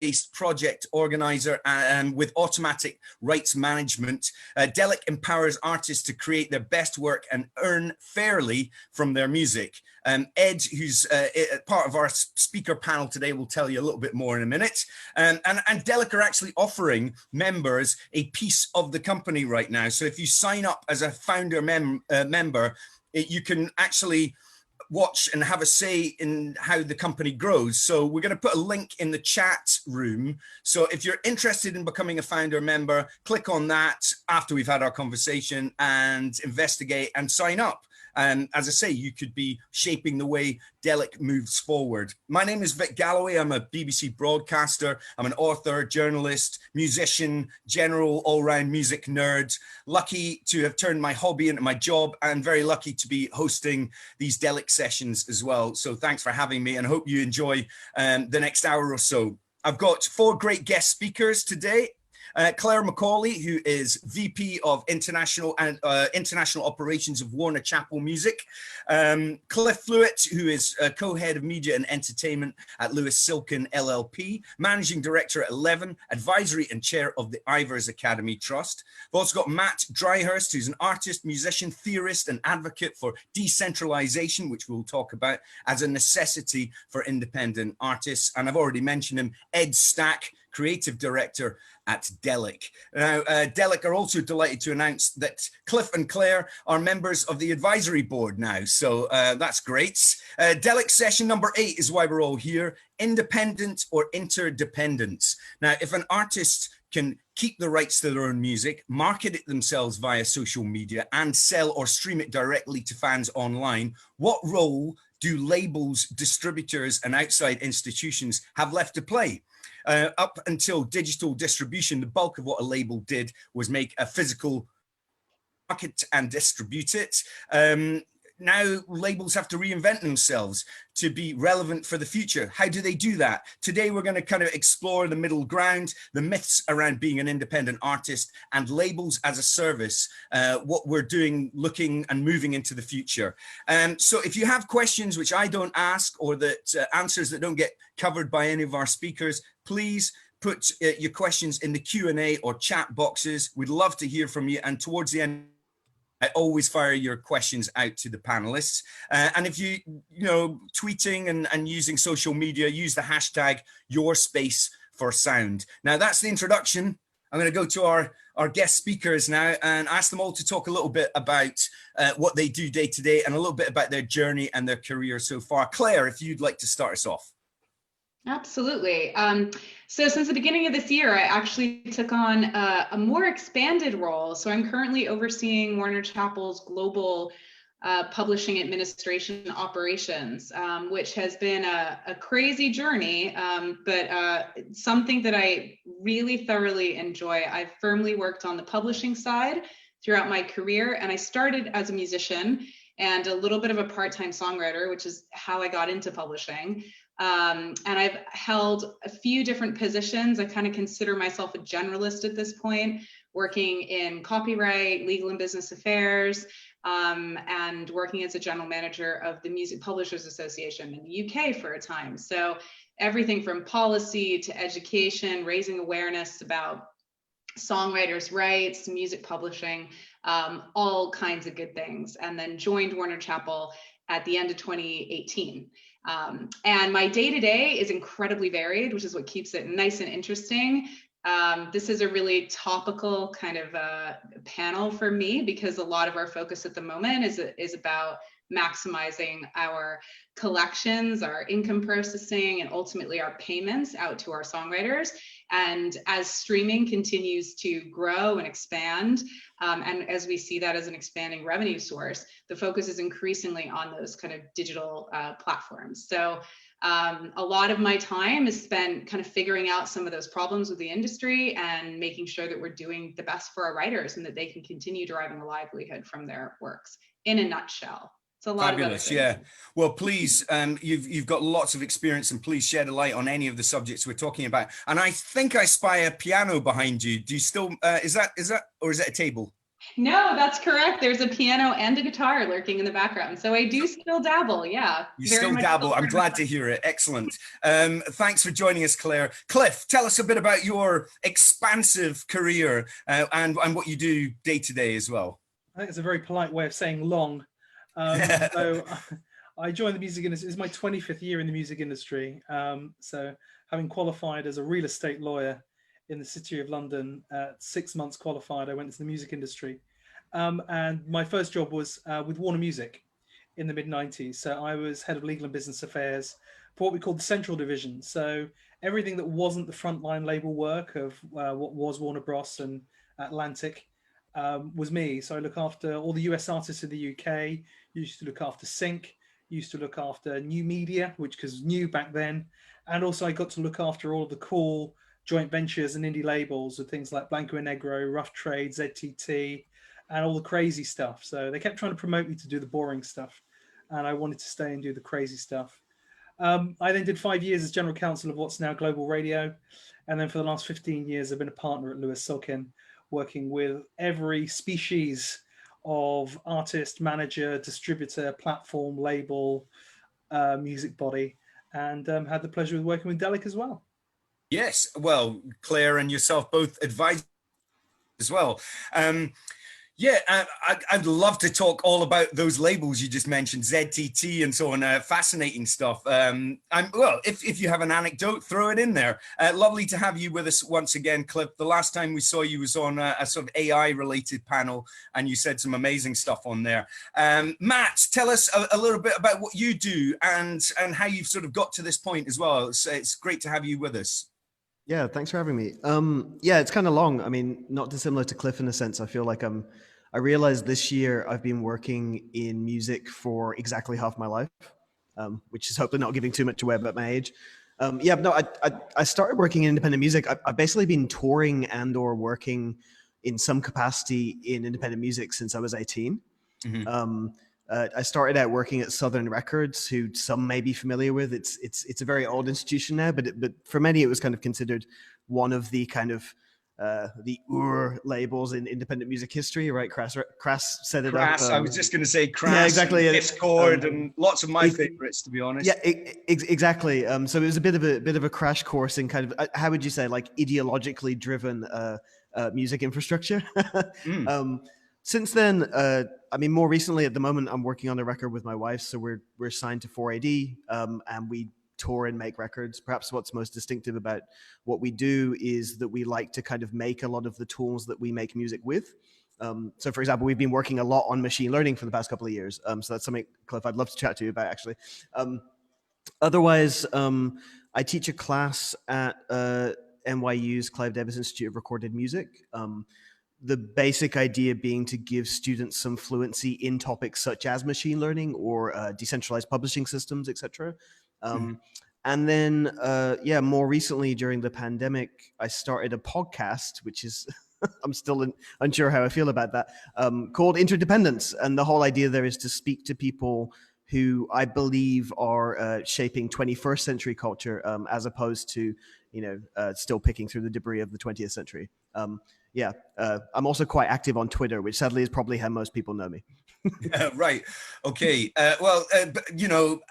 based project organizer and with automatic rights management. Delic empowers artists to create their best work and earn fairly from their music. Ed, who's part of our speaker panel today, will tell you a little bit more in a minute. And Delic are actually offering members a piece of the company right now. So if you sign up as a founder member, you can actually watch and have a say in how the company grows. So we're going to put a link in the chat room. So if you're interested in becoming a founder member, click on that after we've had our conversation and investigate and sign up. And as I say, you could be shaping the way Delic moves forward. My name is Vic Galloway. I'm a BBC broadcaster. I'm an author, journalist, musician, general all-round music nerd. Lucky to have turned my hobby into my job, and very lucky to be hosting these Delic sessions as well. So thanks for having me, and I hope you enjoy the next hour or so. I've got 4 great guest speakers today. Claire McAuley, who is VP of International Operations of Warner Chappell Music. Fluet, who is co-head of Media and Entertainment at Lewis Silkin LLP, Managing Director at 11, Advisory and Chair of the Ivors Academy Trust. We've also got Matt Dryhurst, who's an artist, musician, theorist, and advocate for decentralisation, which we'll talk about as a necessity for independent artists. And I've already mentioned him, Ed Stack, Creative Director at Delic. Now, Delic are also delighted to announce that Cliff and Claire are members of the advisory board now, so that's great. Delic session number 8 is why we're all here, independent or interdependence. Now, if an artist can keep the rights to their own music, market it themselves via social media, and sell or stream it directly to fans online, what role do labels, distributors, and outside institutions have left to play? Up until digital distribution, the bulk of what a label did was make a physical market and distribute it. Now labels have to reinvent themselves to be relevant for the future. How do they do that? Today, we're going to kind of explore the middle ground, the myths around being an independent artist, and labels as a service, what we're doing, looking and moving into the future. So if you have questions which I don't ask, or that answers that don't get covered by any of our speakers, please put your questions in the Q&A or chat boxes. We'd love to hear from you. And towards the end, I always fire your questions out to the panelists. And if you tweeting and using social media, use the hashtag #YourSpaceForSound. Now that's the introduction. I'm going to go to our guest speakers now and ask them all to talk a little bit about what they do day to day and a little bit about their journey and their career so far. Claire, if you'd like to start us off. Absolutely. So since the beginning of this year, I actually took on a more expanded role. So I'm currently overseeing Warner Chappell's global publishing administration operations, which has been a crazy journey, but something that I really thoroughly enjoy. I've firmly worked on the publishing side throughout my career, and I started as a musician and a little bit of a part-time songwriter, which is how I got into publishing. And I've held a few different positions. I kind of consider myself a generalist at this point, working in copyright, legal and business affairs, and working as a general manager of the Music Publishers Association in the UK for a time. So everything from policy to education, raising awareness about songwriters' rights, music publishing, all kinds of good things. And then joined Warner Chappell at the end of 2018. And my day-to-day is incredibly varied, which is what keeps it nice and interesting. This is a really topical kind of panel for me, because a lot of our focus at the moment is about maximizing our collections, our income processing, and ultimately our payments out to our songwriters. And as streaming continues to grow and expand, and as we see that as an expanding revenue source, the focus is increasingly on those kind of digital platforms. So a lot of my time is spent kind of figuring out some of those problems with the industry and making sure that we're doing the best for our writers and that they can continue deriving a livelihood from their works, in a nutshell. It's a lot Fabulous, yeah. Well, please, you've got lots of experience, and please shed a light on any of the subjects we're talking about. And I think I spy a piano behind you. Do you still, is that, or is it a table? No, that's correct. There's a piano and a guitar lurking in the background. So I do still dabble. Yeah, You very still much. dabble. I'm glad to hear it. Excellent. Thanks for joining us, Claire. Cliff, tell us a bit about your expansive career and what you do day to day as well. I think it's a very polite way of saying long. So I joined the music industry. It's my 25th year in the music industry. So having qualified as a real estate lawyer in the City of London, 6 months qualified, I went into the music industry. And my first job was with Warner Music in the mid-90s. So I was head of legal and business affairs for what we called the central division. So everything that wasn't the frontline label work of what was Warner Bros. And Atlantic was me. So I look after all the US artists in the UK, used to look after Sync, used to look after New Media, which was new back then. And also I got to look after all of the cool joint ventures and indie labels with things like Blanco and Negro, Rough Trade, ZTT, and all the crazy stuff. So they kept trying to promote me to do the boring stuff. And I wanted to stay and do the crazy stuff. I then did 5 years as general counsel of what's now Global Radio. And then for the last 15 years, I've been a partner at Lewis Silkin, working with every species of artist, manager, distributor, platform, label, music body, and had the pleasure of working with Delic as well. Yes, well, Claire and yourself both advised as well. I'd love to talk all about those labels you just mentioned, ZTT and so on. Fascinating stuff. If you have an anecdote, throw it in there. Lovely to have you with us once again, Cliff. The last time we saw you was on a sort of AI-related panel, and you said some amazing stuff on there. Matt, tell us a little bit about what you do and how you've sort of got to this point as well. It's great to have you with us. Yeah, thanks for having me. It's kind of long. I mean, not dissimilar to Cliff in a sense. I feel like I realized this year I've been working in music for exactly half my life, which is hopefully not giving too much away about my age. I started working in independent music. I've basically been touring and or working in some capacity in independent music since I was 18. Mm-hmm. I started out working at Southern Records, who some may be familiar with. It's a very old institution now, but for many it was kind of considered one of the kind of the labels in independent music history, right? Crass set it up. I was just going to say Crass, yeah, exactly. Discord, and lots of my favorites, to be honest. Yeah, exactly. So it was a bit of a crash course in kind of how would you say, like, ideologically driven music infrastructure. Since then, I mean, more recently, at the moment, I'm working on a record with my wife, so we're signed to 4AD, and we tour and make records. Perhaps what's most distinctive about what we do is that we like to kind of make a lot of the tools that we make music with. So, for example, we've been working a lot on machine learning for the past couple of years. So that's something, Cliff, I'd love to chat to you about, actually. Otherwise, I teach a class at NYU's Clive Davis Institute of Recorded Music. The basic idea being to give students some fluency in topics such as machine learning or decentralized publishing systems, etc. And then, more recently during the pandemic, I started a podcast, which is, I'm still unsure how I feel about that, called Interdependence. And the whole idea there is to speak to people who I believe are shaping 21st century culture, as opposed to, still picking through the debris of the 20th century. I'm also quite active on Twitter, which sadly is probably how most people know me. Right. Okay.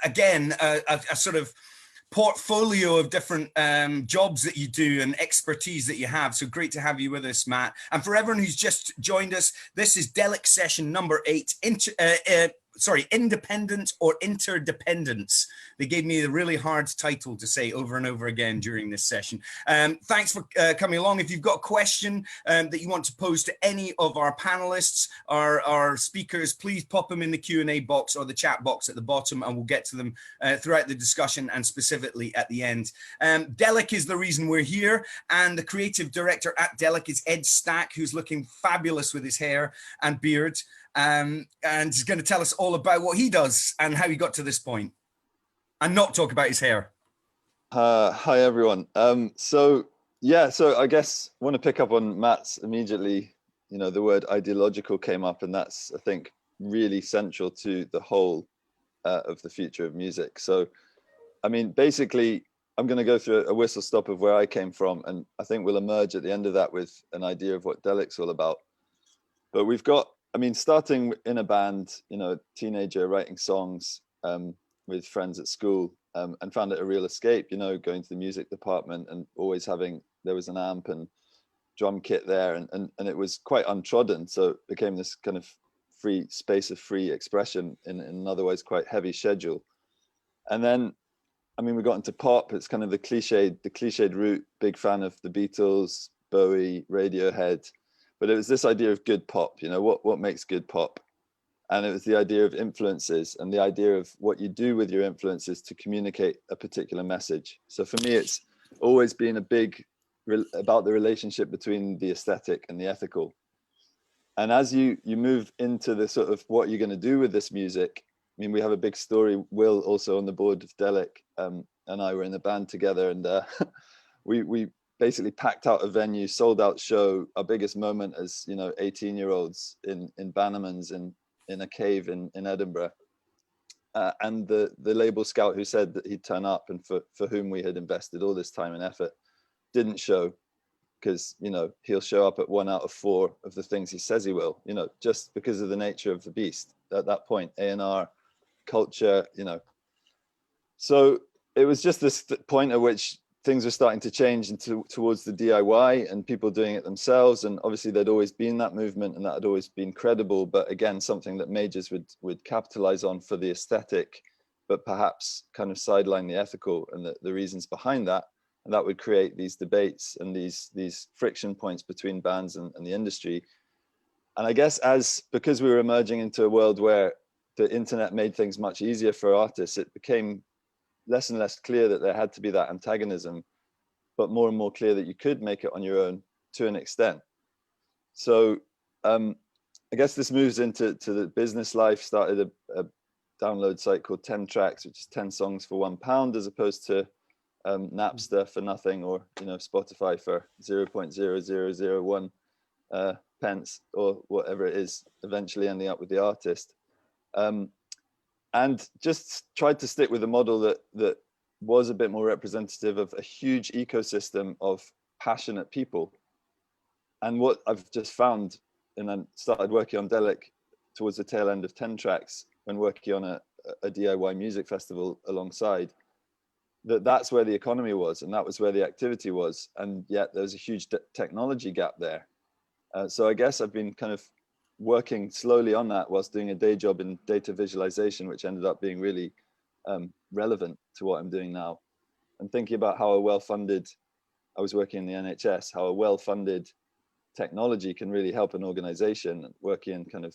Again, a sort of portfolio of different jobs that you do and expertise that you have. So great to have you with us, Matt. And for everyone who's just joined us, this is Delic session number 8. Independent or Interdependence. They gave me a really hard title to say over and over again during this session. Thanks for coming along. If you've got a question that you want to pose to any of our panelists, our speakers, please pop them in the Q&A box or the chat box at the bottom, and we'll get to them throughout the discussion and specifically at the end. Delic is the reason we're here, and the creative director at Delic is Ed Stack, who's looking fabulous with his hair and beard. And he's going to tell us all about what he does and how he got to this point, and not talk about his hair. Hi, everyone. So I guess I want to pick up on Matt's immediately. The word ideological came up, and that's, I think, really central to the whole of the future of music. So, I mean, basically, I'm going to go through a whistle stop of where I came from, and I think we'll emerge at the end of that with an idea of what Delic's all about. But we've got, I mean, starting in a band, you know, teenager writing songs with friends at school, and found it a real escape, you know, going to the music department and always having, there was an amp and drum kit there, and it was quite untrodden. So it became this kind of free space of free expression in an otherwise quite heavy schedule. And then, I mean, we got into pop. It's kind of the cliched route, big fan of the Beatles, Bowie, Radiohead. But it was this idea of good pop, you know, what makes good pop? And it was the idea of influences and the idea of what you do with your influences to communicate a particular message. So for me, it's always been a big about the relationship between the aesthetic and the ethical. And as you move into the sort of what you're going to do with this music, I mean, we have a big story. Will, also on the board of Delic, and I were in the band together, and we basically packed out a venue, sold out show, our biggest moment as, you know, 18-year-olds in Bannerman's in a cave in Edinburgh. And the label scout who said that he'd turn up and for whom we had invested all this time and effort didn't show, because, you know, he'll show up at 1 out of 4 of the things he says he will, you know, just because of the nature of the beast at that point, A&R, culture, you know. So it was just this point at which things were starting to change towards the DIY and people doing it themselves. And obviously there'd always been that movement and that had always been credible, but again, something that majors would capitalize on for the aesthetic, but perhaps kind of sideline the ethical and the reasons behind that. And that would create these debates and these friction points between bands and the industry. And I guess because we were emerging into a world where the internet made things much easier for artists, it became less and less clear that there had to be that antagonism, but more and more clear that you could make it on your own to an extent. So I guess this moves into the business life. Started a download site called 10 Tracks, which is 10 songs for £1, as opposed to Napster for nothing, or, you know, Spotify for 0.0001 pence or whatever it is, eventually ending up with the artist. And just tried to stick with a model that was a bit more representative of a huge ecosystem of passionate people. And what I've just found, and then started working on Delic towards the tail end of 10 Tracks, when working on a DIY music festival alongside, that's where the economy was, and that was where the activity was. And yet there's a huge technology gap there. So I guess I've been kind of working slowly on that whilst doing a day job in data visualization, which ended up being really relevant to what I'm doing now. And thinking about how I was working in the NHS, how a well-funded technology can really help an organization working in kind of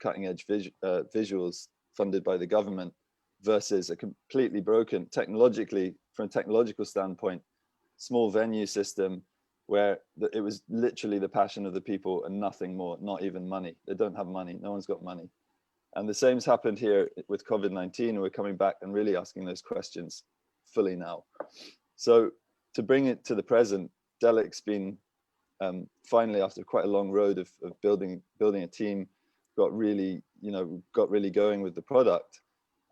cutting edge visuals funded by the government, versus a completely broken technologically, from a technological standpoint, small venue system where it was literally the passion of the people and nothing more, not even money. They don't have money, no one's got money. And the same's happened here with COVID-19, and we're coming back and really asking those questions fully now. So to bring it to the present, Delic's been finally, after quite a long road of building a team, got really going with the product.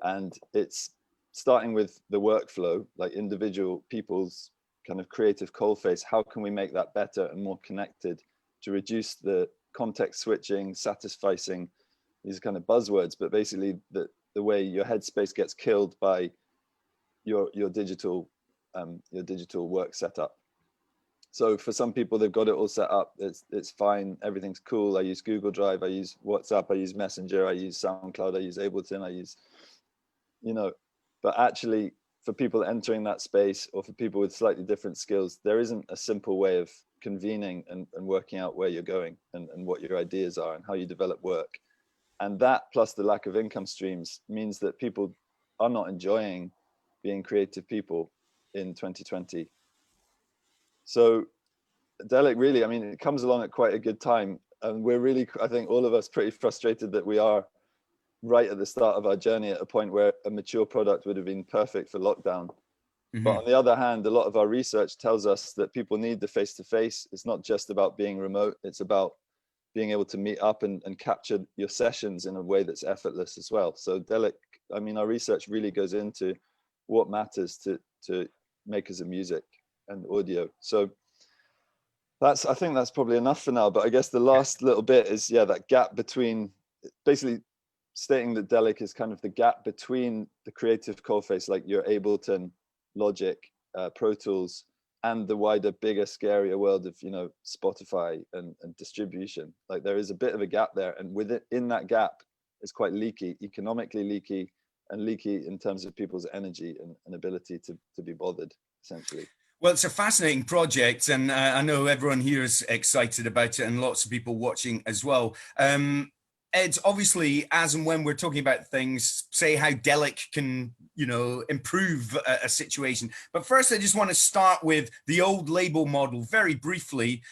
And it's starting with the workflow, like individual people's kind of creative coalface. How can we make that better and more connected to reduce the context switching, satisficing, these are kind of buzzwords, but basically the way your headspace gets killed by your digital work setup. So for some people, they've got it all set up. It's fine. Everything's cool. I use Google Drive. I use WhatsApp. I use Messenger. I use SoundCloud. I use Ableton. I use, you know, but actually for people entering that space, or for people with slightly different skills, there isn't a simple way of convening and working out where you're going and what your ideas are and how you develop work. And that, plus the lack of income streams, means that people are not enjoying being creative people in 2020. So Delic really, I mean, it comes along at quite a good time. And we're really, I think all of us, pretty frustrated that we are right at the start of our journey at a point where a mature product would have been perfect for lockdown. Mm-hmm. But on the other hand, a lot of our research tells us that people need the face-to-face. It's not just about being remote. It's about being able to meet up and capture your sessions in a way that's effortless as well. So Delic, I mean, our research really goes into what matters to makers of music and audio. So I think that's probably enough for now. But I guess the last little bit is, yeah, that gap between, basically stating that Delic is kind of the gap between the creative coalface, like your Ableton, Logic, Pro Tools, and the wider, bigger, scarier world of, you know, Spotify and distribution. Like there is a bit of a gap there, and in that gap, it's quite leaky, economically leaky, and leaky in terms of people's energy and ability to be bothered, essentially. Well, it's a fascinating project, and I know everyone here is excited about it, and lots of people watching as well. Ed, obviously, as and when we're talking about things, say how Delic can, you know, improve a situation. But first, I just want to start with the old label model very briefly.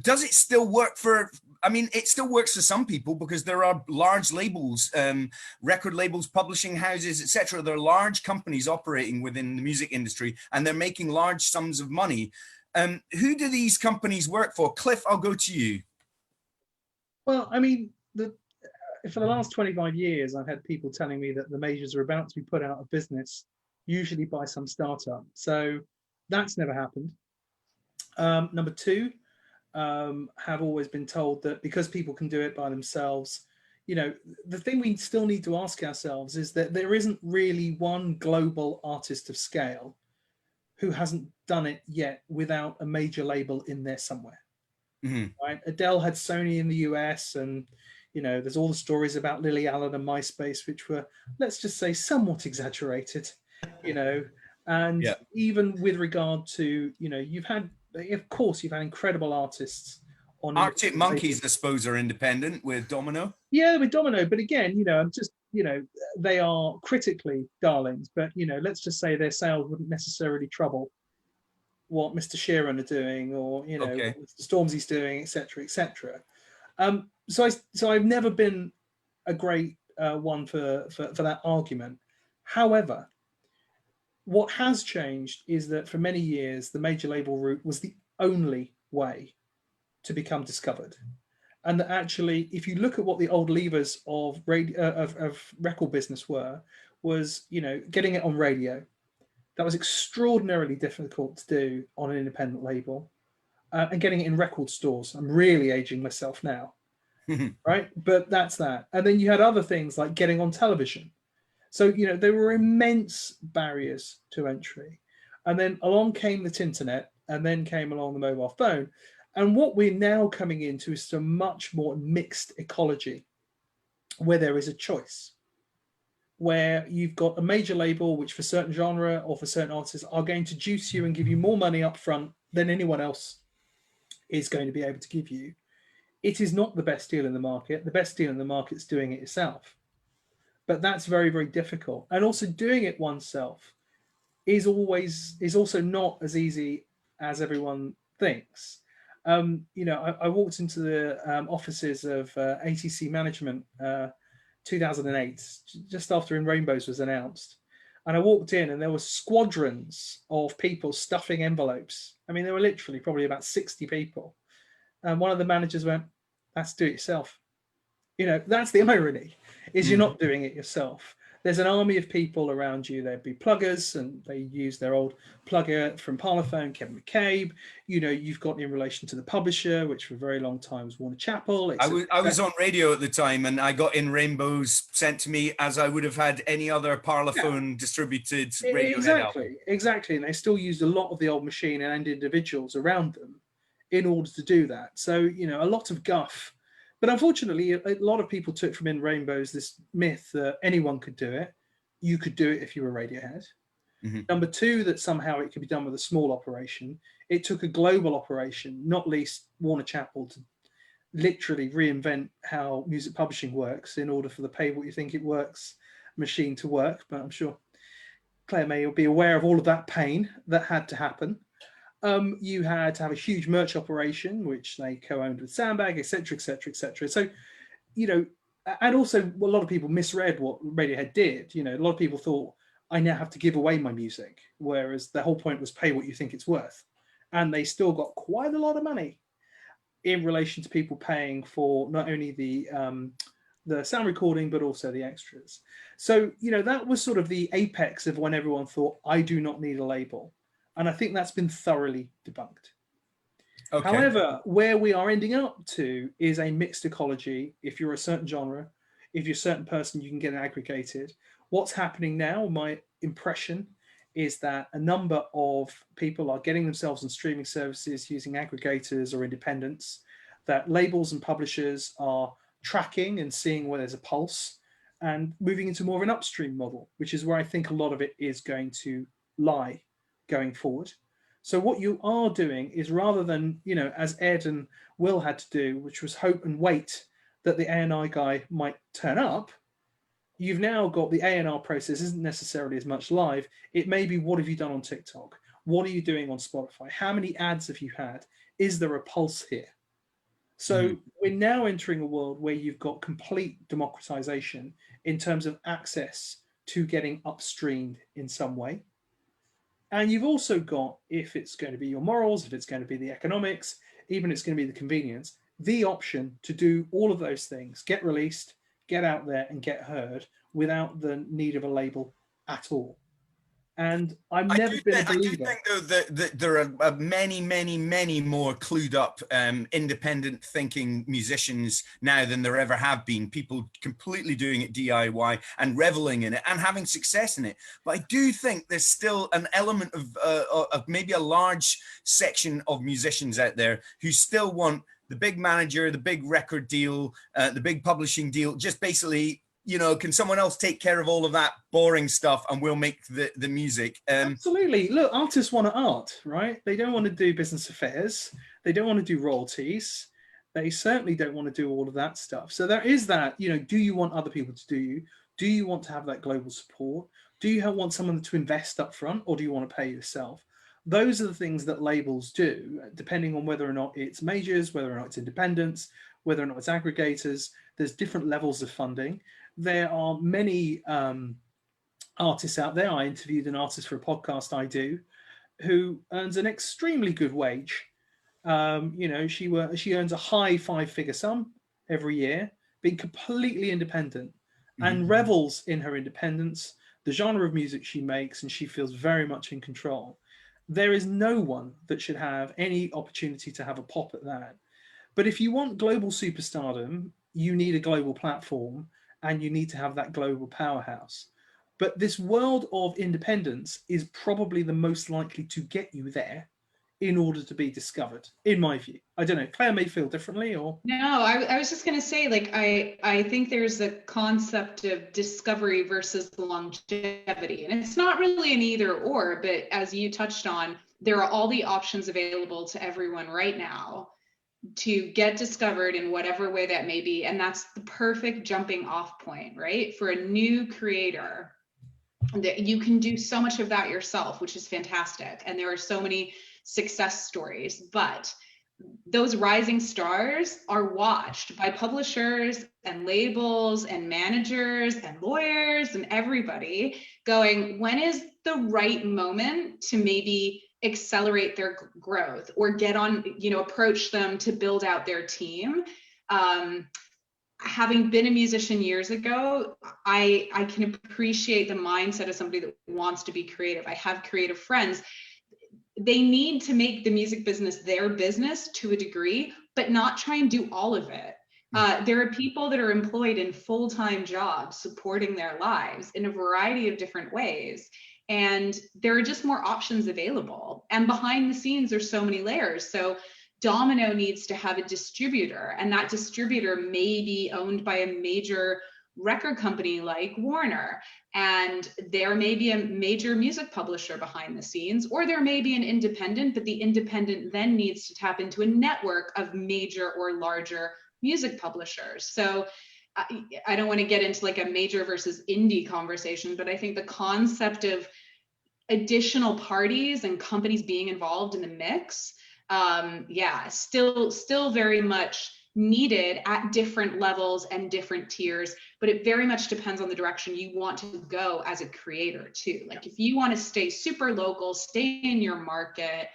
Does it still work for, I mean, it still works for some people because there are large labels, record labels, publishing houses, etc. There are large companies operating within the music industry, and they're making large sums of money. Who do these companies work for? Cliff, I'll go to you. Well, I mean, for the last 25 years, I've had people telling me that the majors are about to be put out of business, usually by some startup. So that's never happened. Number two, have always been told that because people can do it by themselves, you know, the thing we still need to ask ourselves is that there isn't really one global artist of scale who hasn't done it yet without a major label in there somewhere. Mm-hmm. Right? Adele had Sony in the US, and you know, there's all the stories about Lily Allen and MySpace, which were, let's just say, somewhat exaggerated, you know. And yeah, even with regard to, you know, you've had incredible artists on Arctic Monkeys, I suppose, are independent with Domino. Yeah, with Domino, but again, you know, I'm just, you know, they are critically darlings, but you know, let's just say their sales wouldn't necessarily trouble what Mr. Sheeran are doing, or you know, what Mr. Stormzy's doing, etc., etc. So I've never been a great one for that argument. However, what has changed is that for many years, the major label route was the only way to become discovered. And that actually, if you look at what the old levers of record business was, you know, getting it on radio. That was extraordinarily difficult to do on an independent label, and getting it in record stores. I'm really aging myself now. Right, but that's that. And then you had other things like getting on television. So you know, there were immense barriers to entry, and then along came the internet, and then came along the mobile phone, and what we're now coming into is a much more mixed ecology where there is a choice, where you've got a major label which for certain genre or for certain artists are going to juice you and give you more money up front than anyone else is going to be able to give you. It is not the best deal in the market. The best deal in the market is doing it yourself. But that's very, very difficult. And also doing it oneself is also not as easy as everyone thinks. You know, I walked into the offices of ATC Management 2008, just after In Rainbows was announced. And I walked in and there were squadrons of people stuffing envelopes. I mean, there were literally probably about 60 people. And one of the managers went, "That's do it yourself." You know, that's the irony, is you're not doing it yourself. There's an army of people around you. There'd be pluggers, and they use their old plugger from Parlophone, Kevin McCabe. You know, you've got in relation to the publisher, which for a very long time was Warner Chappell. I was on radio at the time, and I got In Rainbows sent to me as I would have had any other Parlophone distributed radio. Exactly. And they still used a lot of the old machine and individuals around them in order to do that. So, you know, a lot of guff. But unfortunately, a lot of people took from In Rainbows this myth that anyone could do it. You could do it if you were Radiohead. Mm-hmm. Number two, that somehow it could be done with a small operation. It took a global operation, not least Warner Chappell, to literally reinvent how music publishing works in order for the pay what you think it works machine to work. But I'm sure Claire may be aware of all of that pain that had to happen. You had to have a huge merch operation, which they co-owned with Sandbag, etc., etc., etc. So, you know, and also a lot of people misread what Radiohead did. You know, a lot of people thought, I now have to give away my music, whereas the whole point was pay what you think it's worth. And they still got quite a lot of money in relation to people paying for not only the sound recording, but also the extras. So, you know, that was sort of the apex of when everyone thought, I do not need a label. And I think that's been thoroughly debunked. Okay. However, where we are ending up to is a mixed ecology. If you're a certain genre, if you're a certain person, you can get aggregated. What's happening now, my impression, is that a number of people are getting themselves on streaming services using aggregators or independents, that labels and publishers are tracking and seeing where there's a pulse and moving into more of an upstream model, which is where I think a lot of it is going to lie going forward. So what you are doing is, rather than, you know, as Ed and Will had to do, which was hope and wait that the A&R guy might turn up, you've now got the A&R process isn't necessarily as much live. It may be, what have you done on TikTok? What are you doing on Spotify? How many ads have you had? Is there a pulse here? So we're now entering a world where you've got complete democratization in terms of access to getting upstreamed in some way. And you've also got, if it's going to be your morals, if it's going to be the economics, even it's going to be the convenience, the option to do all of those things, get released, get out there and get heard without the need of a label at all. And I've never been a believer. I do think, though, that there are many more clued up, independent thinking musicians now than there ever have been. People completely doing it DIY and reveling in it and having success in it. But I do think there's still an element of maybe a large section of musicians out there who still want the big manager, the big record deal, the big publishing deal, just basically, you know, can someone else take care of all of that boring stuff and we'll make the music? Absolutely. Look, artists want art, right? They don't want to do business affairs. They don't want to do royalties. They certainly don't want to do all of that stuff. So there is that, you know, do you want other people to do you? Do you want to have that global support? Do you want someone to invest up front, or do you want to pay yourself? Those are the things that labels do, depending on whether or not it's majors, whether or not it's independents, whether or not it's aggregators. There's different levels of funding. There are many artists out there. I interviewed an artist for a podcast I do who earns an extremely good wage. You know, she earns a high 5-figure sum every year, being completely independent and revels in her independence, the genre of music she makes, and she feels very much in control. There is no one that should have any opportunity to have a pop at that. But if you want global superstardom, you need a global platform and you need to have that global powerhouse. But this world of independence is probably the most likely to get you there in order to be discovered, in my view. I don't know, Claire may feel differently, or? No, I was just going to say, like, I think there's a concept of discovery versus longevity, and it's not really an either or, but as you touched on, there are all the options available to everyone right now to get discovered in whatever way that may be. And that's the perfect jumping off point, right? For a new creator, that you can do so much of that yourself, which is fantastic. And there are so many success stories, but those rising stars are watched by publishers and labels and managers and lawyers and everybody going, when is the right moment to maybe accelerate their growth or get on, you know, approach them to build out their team? Having been a musician years ago, I can appreciate the mindset of somebody that wants to be creative. I have creative friends. They need to make the music business their business to a degree, but not try and do all of it. There are people that are employed in full-time jobs supporting their lives in a variety of different ways. And there are just more options available. And behind the scenes, there's so many layers. So Domino needs to have a distributor, and that distributor may be owned by a major record company like Warner, and there may be a major music publisher behind the scenes, or there may be an independent, but the independent then needs to tap into a network of major or larger music publishers. So I don't want to get into like a major versus indie conversation, but I think the concept of additional parties and companies being involved in the mix, still very much needed at different levels and different tiers, but it very much depends on the direction you want to go as a creator too. Like if you want to stay super local, stay in your market,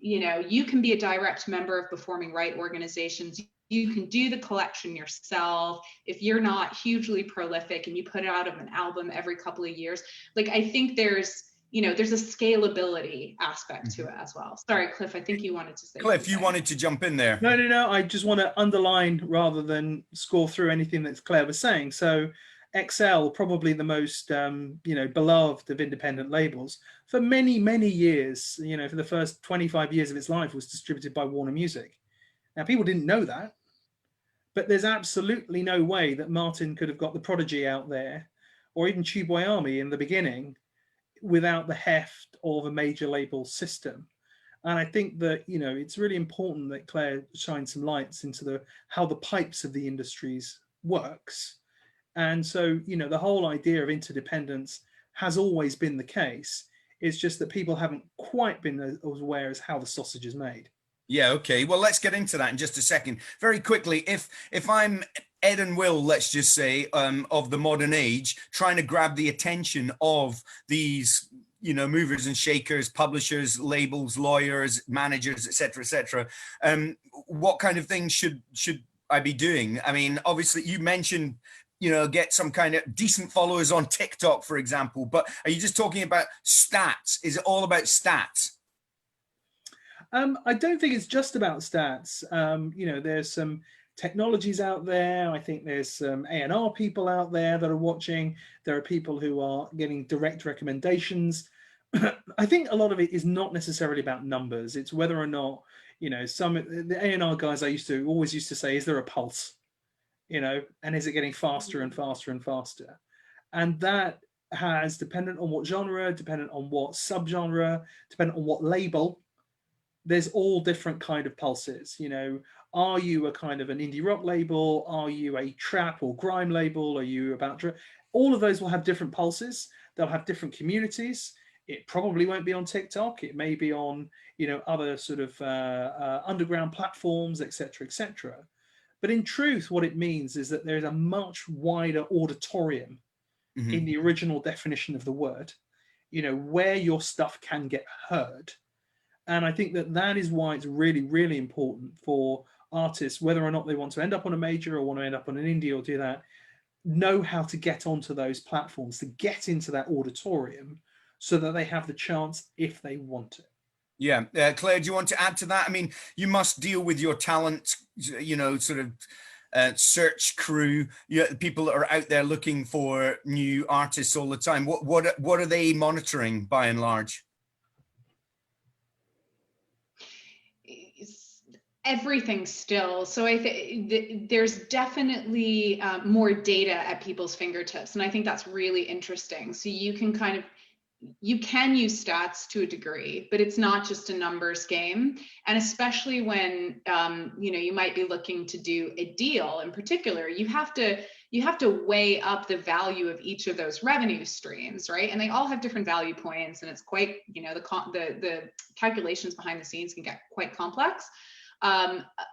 you know, you can be a direct member of performing right organizations. You can do the collection yourself. If you're not hugely prolific and you put out an album every couple of years, like I think there's, there's a scalability aspect to it as well. Sorry, Cliff, I think you wanted to say Cliff, something. you wanted to jump in there. No. I just want to underline rather than score through anything that Claire was saying. So XL, probably the most, beloved of independent labels, for many, many years, for the first 25 years of its life, was distributed by Warner Music. Now, people didn't know that, but there's absolutely no way that Martin could have got The Prodigy out there, or even Tubeway Army in the beginning, without the heft of a major label system. And I think that, it's really important that Claire shines some lights into how the pipes of the industries works. And so, the whole idea of interdependence has always been the case. It's just that people haven't quite been as aware as how the sausage is made. Yeah, okay. Well, let's get into that in just a second. Very quickly, if I'm Ed and Will, let's just say, of the modern age, trying to grab the attention of these, movers and shakers, publishers, labels, lawyers, managers, etc., what kind of things should I be doing? I mean, obviously, you mentioned, get some kind of decent followers on TikTok, for example, but are you just talking about stats? Is it all about stats? I don't think it's just about stats. There's some technologies out there. I think there's some A&R people out there that are watching. There are people who are getting direct recommendations. I think a lot of it is not necessarily about numbers. It's whether or not, the A&R guys I always used to say, is there a pulse? And is it getting faster and faster and faster? And that has, dependent on what genre, dependent on what subgenre, dependent on what label, there's all different kind of pulses. Are you a kind of an indie rock label? Are you a trap or grime label? Are you about all of those will have different pulses. They'll have different communities. It probably won't be on TikTok. It may be on other sort of underground platforms, etc., etc. But in truth, what it means is that there's a much wider auditorium in the original definition of the word, where your stuff can get heard. And I think that is why it's really, really important for artists, whether or not they want to end up on a major or want to end up on an indie or do that, know how to get onto those platforms, to get into that auditorium so that they have the chance if they want it. Yeah. Claire, do you want to add to that? I mean, you must deal with your talent, sort of search crew, people that are out there looking for new artists all the time. What are they monitoring by and large? Everything still. So I think there's definitely more data at people's fingertips. And I think that's really interesting. So you can use stats to a degree, but it's not just a numbers game. And especially when, you might be looking to do a deal in particular, you have to weigh up the value of each of those revenue streams, right? And they all have different value points, and it's quite, the calculations behind the scenes can get quite complex.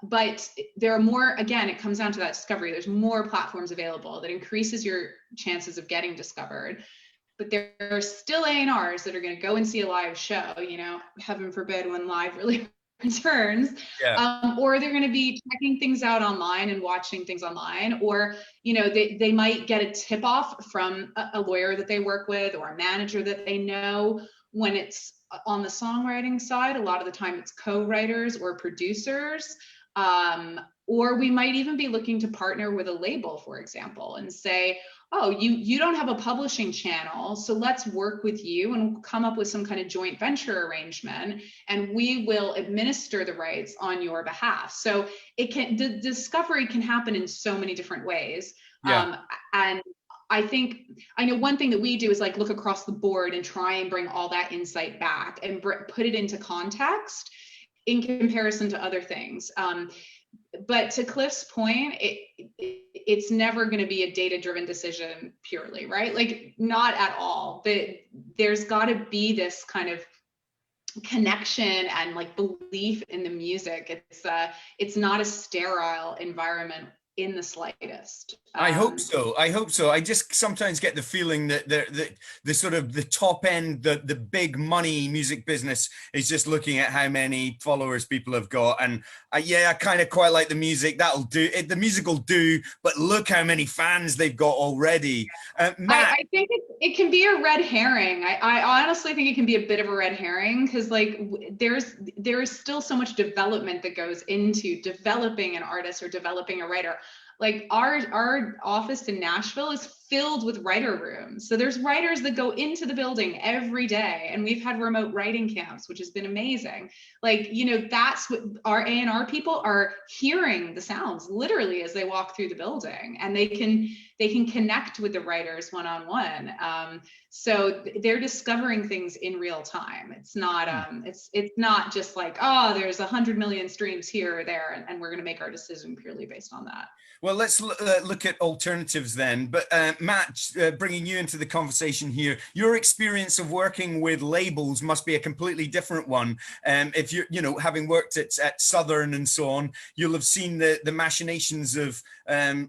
But there are more, again, it comes down to that discovery. There's more platforms available that increases your chances of getting discovered. But there are still A&Rs that are going to go and see a live show, heaven forbid when live really returns. Yeah. Or they're going to be checking things out online and watching things online, or, they might get a tip off from a lawyer that they work with or a manager that they know. When it's on the songwriting side, a lot of the time it's co-writers or producers, or we might even be looking to partner with a label, for example, and say, oh, you don't have a publishing channel, so let's work with you and come up with some kind of joint venture arrangement, and we will administer the rights on your behalf. So the discovery can happen in so many different ways. Yeah. And I know one thing that we do is look across the board and try and bring all that insight back and put it into context in comparison to other things. But to Cliff's point, it's never going to be a data-driven decision purely, right? Not at all. There's got to be this kind of connection and belief in the music. It's not a sterile environment in the slightest. I hope so. I hope so. I just sometimes get the feeling that the sort of the top end, the big money music business is just looking at how many followers people have got. And yeah, I kind of quite like the music. That'll do it. The music will do, but look how many fans they've got already. Matt, I think it can be a red herring. I honestly think it can be a bit of a red herring, because like there is still so much development that goes into developing an artist or developing a writer. Like our office in Nashville is filled with writer rooms. So there's writers that go into the building every day, and we've had remote writing camps, which has been amazing. Like, you know, that's what our A&R people are hearing the sounds literally as they walk through the building, and they can connect with the writers one-on-one. So they're discovering things in real time. It's not it's not just like, oh, there's 100 million streams here or there, and we're going to make our decision purely based on that. well, let's look at alternatives then. But Matt, bringing you into the conversation here, your experience of working with labels must be a completely different one. If you know, having worked at Southern and so on, you'll have seen the machinations of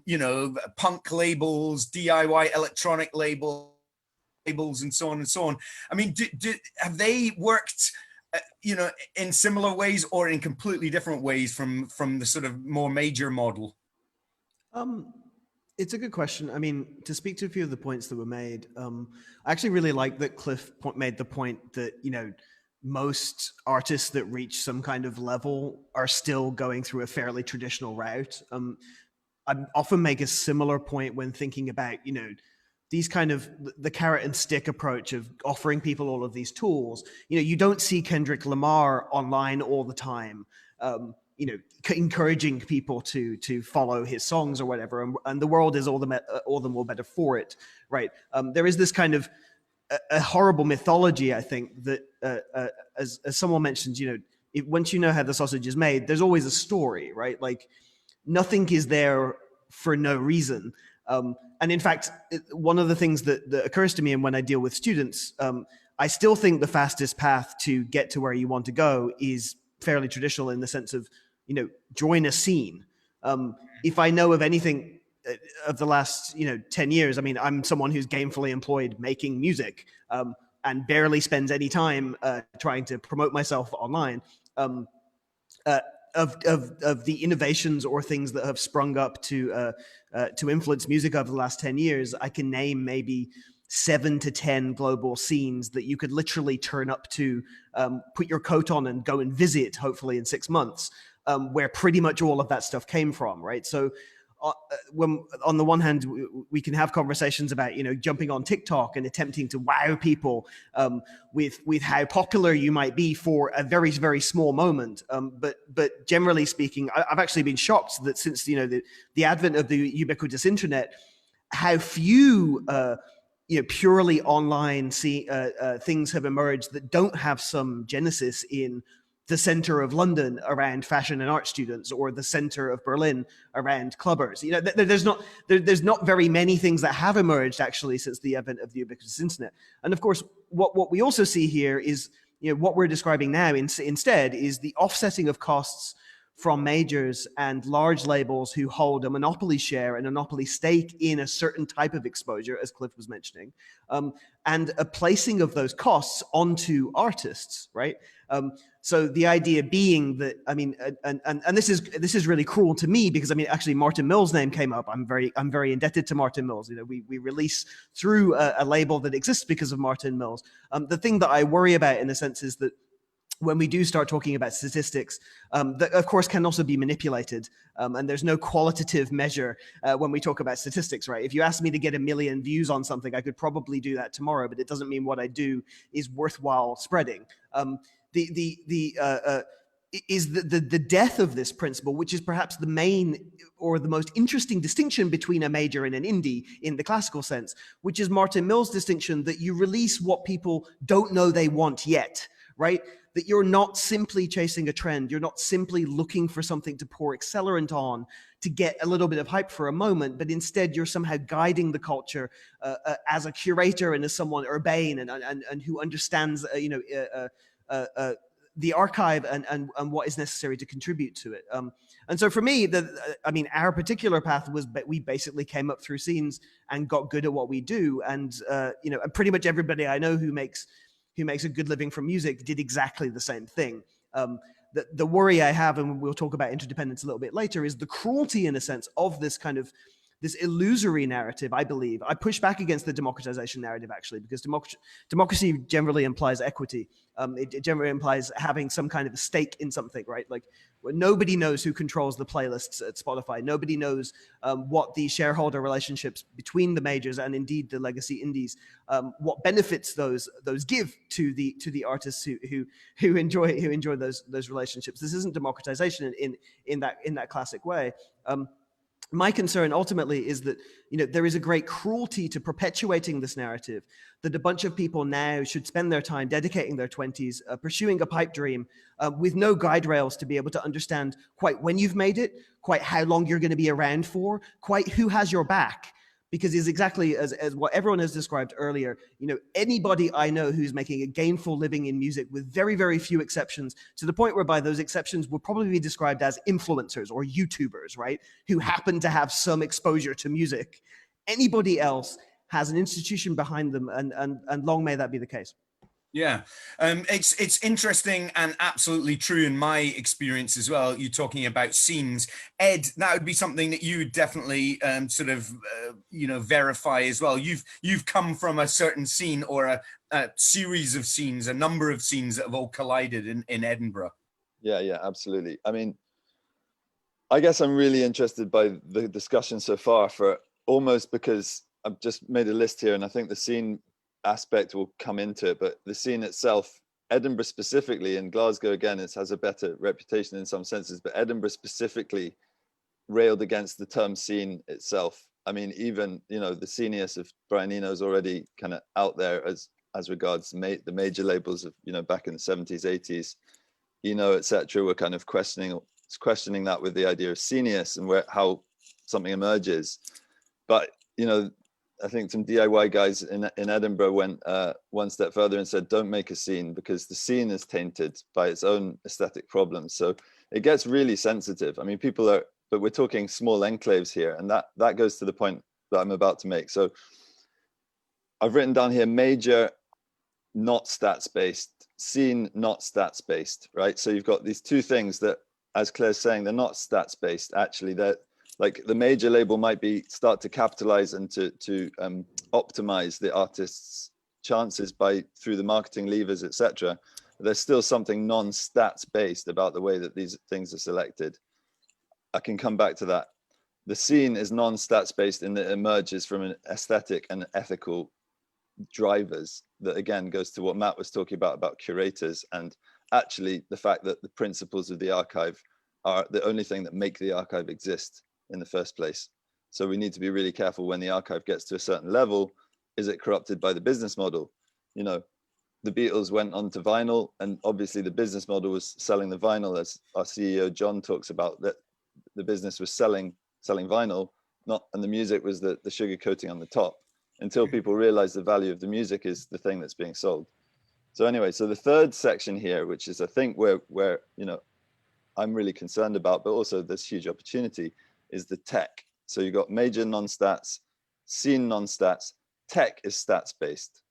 you know, punk labels, DIY electronic labels, and so on and so on. I mean, have they worked, you know, in similar ways or in completely different ways from the sort of more major model? It's a good question. I mean, to speak to a few of the points that were made, I actually really like that Cliff made the point that, you know, most artists that reach some kind of level are still going through a fairly traditional route. I often make a similar point when thinking about, you know, these kind of the carrot and stick approach of offering people all of these tools. You know, you don't see Kendrick Lamar online all the time, you know, encouraging people to follow his songs or whatever, and the world is all the more better for it, right? There is this kind of a horrible mythology, I think, that as someone mentioned, you know, once you know how the sausage is made, there's always a story, right? Like nothing is there for no reason. And in fact, one of the things that occurs to me, and when I deal with students, I still think the fastest path to get to where you want to go is fairly traditional in the sense of, you know, join a scene. If I know of anything of the last, you know, 10 years, I mean, I'm someone who's gainfully employed making music and barely spends any time trying to promote myself online. Of the innovations or things that have sprung up to influence music over the last 10 years, I can name maybe 7 to 10 global scenes that you could literally turn up to, put your coat on and go and visit, hopefully in 6 months, where pretty much all of that stuff came from, right? So when on the one hand, we can have conversations about, you know, jumping on TikTok and attempting to wow people with how popular you might be for a very, very small moment. But generally speaking, I've actually been shocked that since, you know, the advent of the ubiquitous internet, how few you know, purely online things have emerged that don't have some genesis in the center of London around fashion and art students, or the center of Berlin around clubbers. You know, there's not very many things that have emerged actually since the advent of the ubiquitous internet. And of course, what we also see here is, you know, what we're describing now instead is the offsetting of costs from majors and large labels who hold a monopoly share and a monopoly stake in a certain type of exposure, as Cliff was mentioning, and a placing of those costs onto artists, right? So the idea being that, I mean, and this is really cruel to me, because I mean, actually Martin Mills' name came up. I'm very indebted to Martin Mills. You know, we release through a label that exists because of Martin Mills. The thing that I worry about in a sense is that when we do start talking about statistics, that of course can also be manipulated, and there's no qualitative measure when we talk about statistics, right? If you ask me to get 1 million views on something, I could probably do that tomorrow, but it doesn't mean what I do is worthwhile spreading. The death of this principle, which is perhaps the main or the most interesting distinction between a major and an indie in the classical sense, which is Martin Mills' distinction that you release what people don't know they want yet, right? That you're not simply chasing a trend. You're not simply looking for something to pour accelerant on to get a little bit of hype for a moment, but instead you're somehow guiding the culture as a curator and as someone urbane and who understands, the archive and what is necessary to contribute to it. And so for me, our particular path was we basically came up through scenes and got good at what we do. And, and pretty much everybody I know who makes a good living from music did exactly the same thing. The worry I have, and we'll talk about interdependence a little bit later, is the cruelty, in a sense, of this illusory narrative. I believe I push back against the democratization narrative, actually, because democracy generally implies equity. It generally implies having some kind of a stake in something, right? Like, where nobody knows who controls the playlists at Spotify. Nobody knows what the shareholder relationships between the majors and indeed the legacy indies, what benefits those give to the artists who enjoy those relationships. This isn't democratization in that classic way. My concern ultimately is that there is a great cruelty to perpetuating this narrative, that a bunch of people now should spend their time dedicating their 20s pursuing a pipe dream with no guide rails to be able to understand quite when you've made it, quite how long you're going to be around for, quite who has your back. Because it's exactly as what everyone has described earlier. Anybody I know who's making a gainful living in music, with very, very few exceptions, to the point whereby those exceptions will probably be described as influencers or YouTubers, right? Who happen to have some exposure to music. Anybody else has an institution behind them, and long may that be the case. Yeah, it's interesting and absolutely true in my experience as well. You're talking about scenes, Ed. That would be something that you would definitely verify as well. You've come from a certain scene or a series of scenes, a number of scenes that have all collided in Edinburgh. Yeah, absolutely. I mean, I guess I'm really interested by the discussion so far, for almost because I've just made a list here, and I think the scene aspect will come into it, but the scene itself, Edinburgh specifically, and Glasgow again, it has a better reputation in some senses, but Edinburgh specifically railed against the term scene itself. I mean, even the scenius of Brian Eno's already kind of out there as regards the major labels of back in the 70s, 80s, Eno, etc., were kind of questioning that with the idea of scenius and how something emerges. But I think some DIY guys in Edinburgh went one step further and said, don't make a scene, because the scene is tainted by its own aesthetic problems. So it gets really sensitive. I mean, but we're talking small enclaves here, and that goes to the point that I'm about to make. So I've written down here, major, not stats-based, scene, not stats-based, right? So you've got these two things that, as Claire's saying, they're not stats-based. Actually, they're like, the major label might start to capitalize and to optimize the artist's chances through the marketing levers, etc. There's still something non-stats based about the way that these things are selected. I can come back to that. The scene is non-stats based in that it emerges from an aesthetic and ethical drivers that, again, goes to what Matt was talking about curators, and actually the fact that the principles of the archive are the only thing that make the archive exist in the first place. So we need to be really careful when the archive gets to a certain level. Is it corrupted by the business model? The Beatles went on to vinyl, and obviously the business model was selling the vinyl, as our CEO John talks about, that the business was selling vinyl, and the music was the sugar coating on the top, until people realize the value of the music is the thing that's being sold. So anyway, so the third section here, which is I think where I'm really concerned about, but also there's huge opportunity, is the tech. So you've got major non-stats, scene non-stats, tech is stats-based.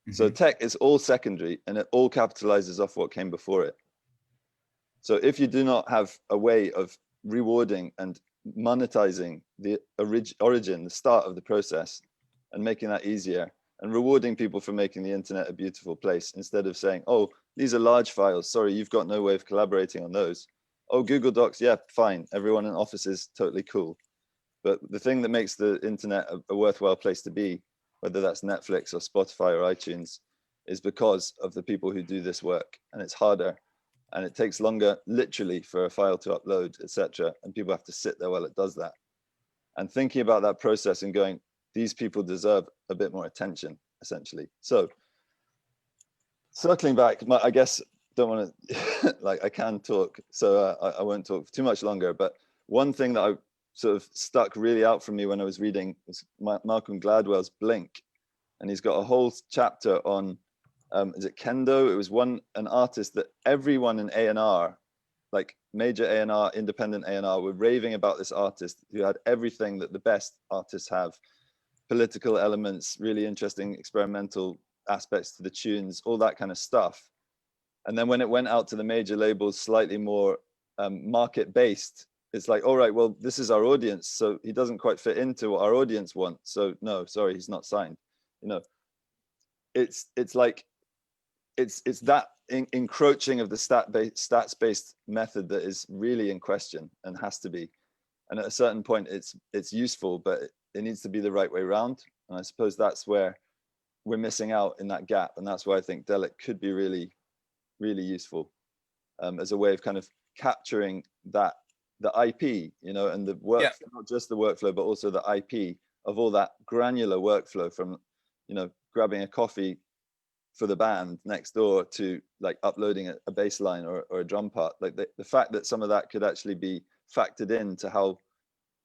Mm-hmm. So tech is all secondary, and it all capitalizes off what came before it. So if you do not have a way of rewarding and monetizing the origin, the start of the process, and making that easier, and rewarding people for making the internet a beautiful place, instead of saying, oh, these are large files, sorry, you've got no way of collaborating on those. Oh, Google Docs, yeah, fine. Everyone in office is totally cool. But the thing that makes the internet a worthwhile place to be, whether that's Netflix or Spotify or iTunes, is because of the people who do this work. And it's harder, and it takes longer, literally, for a file to upload, etc. And people have to sit there while it does that. And thinking about that process and going, these people deserve a bit more attention, essentially. So circling back, I guess, don't want to, I can talk, so I won't talk too much longer. But one thing that I sort of stuck really out from me when I was reading was Malcolm Gladwell's Blink. And he's got a whole chapter on is it Kendo? It was an artist that everyone in A&R, like major A&R, independent A&R, were raving about this artist who had everything that the best artists have. Political elements, really interesting experimental aspects to the tunes, all that kind of stuff. And then when it went out to the major labels, slightly more market-based, it's like, all right, well, this is our audience, so he doesn't quite fit into what our audience wants. So no, sorry, he's not signed. You know, it's like, it's that encroaching of the stats-based method that is really in question and has to be. And at a certain point, it's useful, but it needs to be the right way around. And I suppose that's where we're missing out in that gap. And that's why I think Delic could be really, really useful as a way of kind of capturing that, the IP, you know, and the work, not just the workflow, but also the IP of all that granular workflow from, you know, grabbing a coffee for the band next door to like uploading a bass line or a drum part. Like the fact that some of that could actually be factored into how